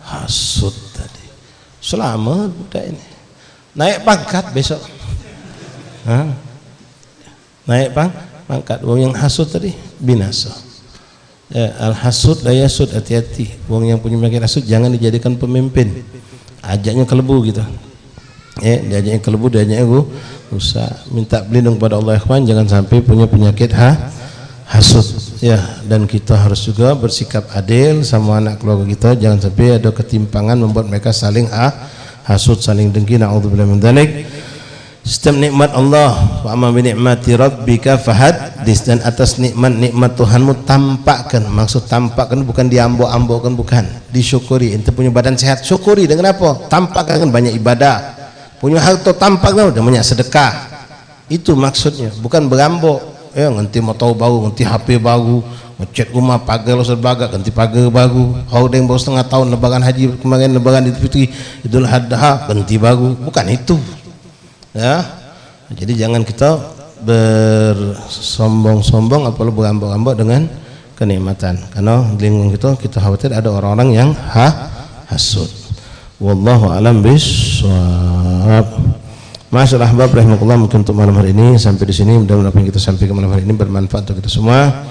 hasud tadi. Selamat budak ini. Naik pangkat besok. Naik pangkat. Wong yang hasud tadi binasa. Al hasud la yasud, hati-hati. Wong yang punya penyakit hasud jangan dijadikan pemimpin. Ajaknya kelebu gitu. Diajaknya kelebu, diajaknya rusak. Minta pelindung pada Allah ikhwan, jangan sampai punya penyakit hasud. Ya, dan kita harus juga bersikap adil sama anak keluarga kita, jangan sampai ada ketimpangan membuat mereka saling hasud, saling dengki. Na'udzubillah min dzalik. Setiap nikmat Allah, wa amma bi ni'mati rabbika fahaddits, dan atas nikmat Tuhanmu tampakkan. Maksud tampakkan bukan diambok-ambokkan, bukan, disyukuri. Ente punya badan sehat, syukuri. Dengan apa? Tampakkan banyak ibadah. Punya harta, tampakkan udah banyak sedekah. Itu maksudnya, bukan berambok. Nanti motor baru, nanti HP baru, ngecat rumah pagar lo serbaga, ganti pagar baru. Hordeng baru setengah tahun, lebaran haji kemarin, lebaran Idul Fitri, Idul Adha, ganti baru. Bukan itu. Ya, jadi jangan kita bersombong-sombong apalagi berambak-ambak dengan kenikmatan. Karena di lingkungan kita khawatir ada orang-orang yang hasud. Wallahu a'lam bishawab. Masyaallah ahbab rahimakumullah, mungkin untuk malam hari ini sampai di sini. Mudah-mudahan apa yang kita sampaikan malam hari ini bermanfaat untuk kita semua.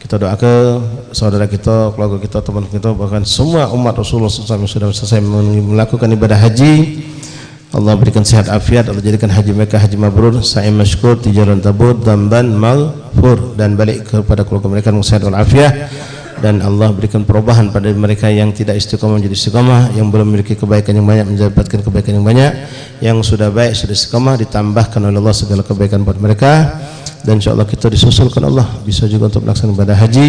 Kita doakan saudara kita, keluarga kita, teman kita, bahkan semua umat Rasulullah SAW sudah selesai melakukan ibadah haji. Allah berikan sehat afiat, Allah jadikan haji mereka haji mabrur, sa'i masykur, tijaran tabur, damban maghfur, dan balik kepada keluarga mereka dengan sehat wal afiat. dan Allah berikan perubahan pada mereka yang tidak istiqomah menjadi istiqomah, yang belum memiliki kebaikan yang banyak mendapatkan kebaikan yang banyak, yang sudah baik sudah istiqomah ditambahkan oleh Allah segala kebaikan buat mereka. Dan insyaallah kita disusulkan Allah bisa juga untuk melaksanakan ibadah haji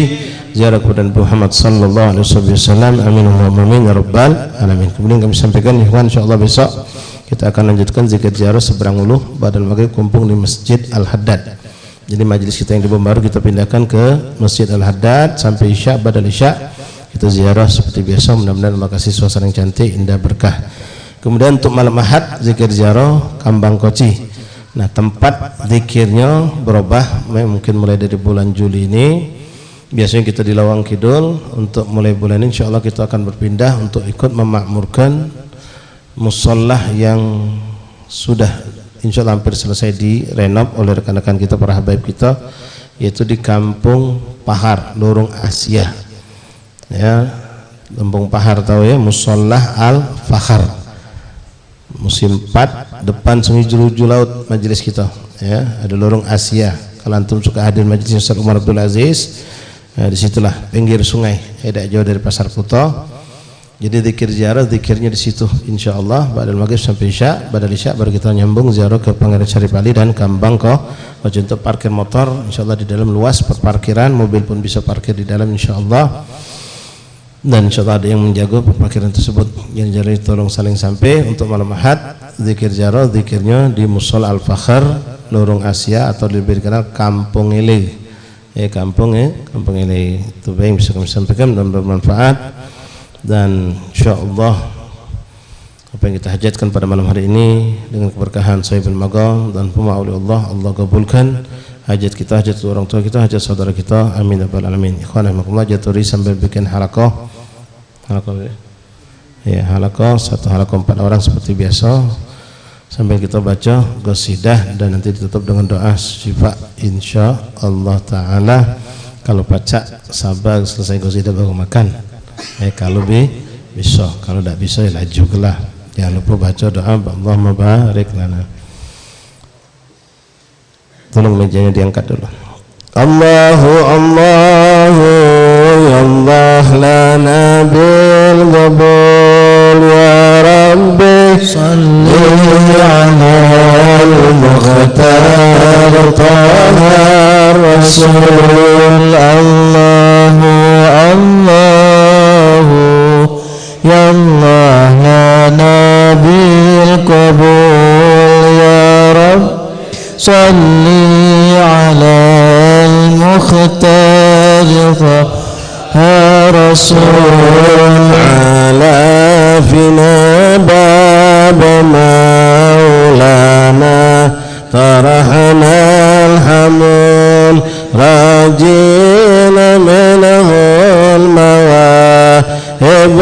ziarah kepada Nabi Muhammad sallallahu alaihi wasallam. Amin Allahumma amin ya rabbal alamin. Kemudian kami sampaikan ikhwan, insyaallah besok kita akan lanjutkan zikir ziarah seberang ulu badal maghrib kumpul di Masjid Al-Haddad. Jadi majelis kita yang di Bombaru kita pindahkan ke Masjid Al-Haddad sampai Isya, badal Isya kita ziarah seperti biasa. Mudah-mudahan Allah kasih suasana yang cantik, indah, berkah. Kemudian untuk malam Ahad zikir ziarah Kambang Koci. Nah, tempat zikirnya berubah, mungkin mulai dari bulan Juli ini. Biasanya kita di Lawang Kidul, untuk mulai bulan ini insyaallah kita akan berpindah untuk ikut memakmurkan musholah yang sudah insyaallah hampir selesai direnov oleh rekan-rekan kita, para habaib kita, yaitu di Kampung Pahar, Lorong Asia. Ya, Kampung Pahar tahu ya, Musholah Al-Fakhar. Musim 4 depan Sungai Jeruju Laut majelis kita, ya, ada Lorong Asia. Kalau antum suka hadir majelis Ustaz Umar Abdul Aziz, ya, disitulah pinggir sungai, tidak jauh dari Pasar Kuto. Jadi zikir ziarah, zikirnya di situ insyaallah. Badal maghrib sampai Isya, badal Isya baru kita nyambung ziarah ke Pangeran Syarif Ali dan Kambang untuk parkir motor insyaallah di dalam luas perparkiran, mobil pun bisa parkir di dalam insyaallah. Dan insyaallah ada yang menjaga parkiran tersebut. Yang jadi tolong saling sampai. Untuk malam Ahad zikir ziarah, zikirnya di Musholah Al-Fakhar Lorong Asia atau lebih dikenal Kampung Ele. Kampung Ele. Itu baik bisa kami sampaikan dan bermanfaat. Dan insyaallah apa yang kita hajatkan pada malam hari ini dengan keberkahan Sahibul Maqam dan pemauli Allah kabulkan hajat kita, hajat orang tua kita, hajat saudara kita. Amin ya rabbal alamin. Ikhwan rahimakumullah, jaturi sambil bikin halaqah. Ya, halaqah, satu halaqah 4 orang seperti biasa. Sambil kita baca qasidah dan nanti ditutup dengan doa syifa insyaallah taala. Kalau baca sabar selesai qasidah baru makan. Kalau bisa, kalau tidak bisa ya lajulah. Jangan lupa baca doa Allahumma barik lana. Tolong mejanya diangkat dulu. Allahu Allahu ya Allah lana bil qabul ya Rabbi salli ala al-mukhtar taha rasul. Allahu Allahu ya Allah lana bil qabul ya Rabbi salli ala al-mukhtar ya Rasul. Ala fina bab maulana farahna alhamul rajina minahul mawahib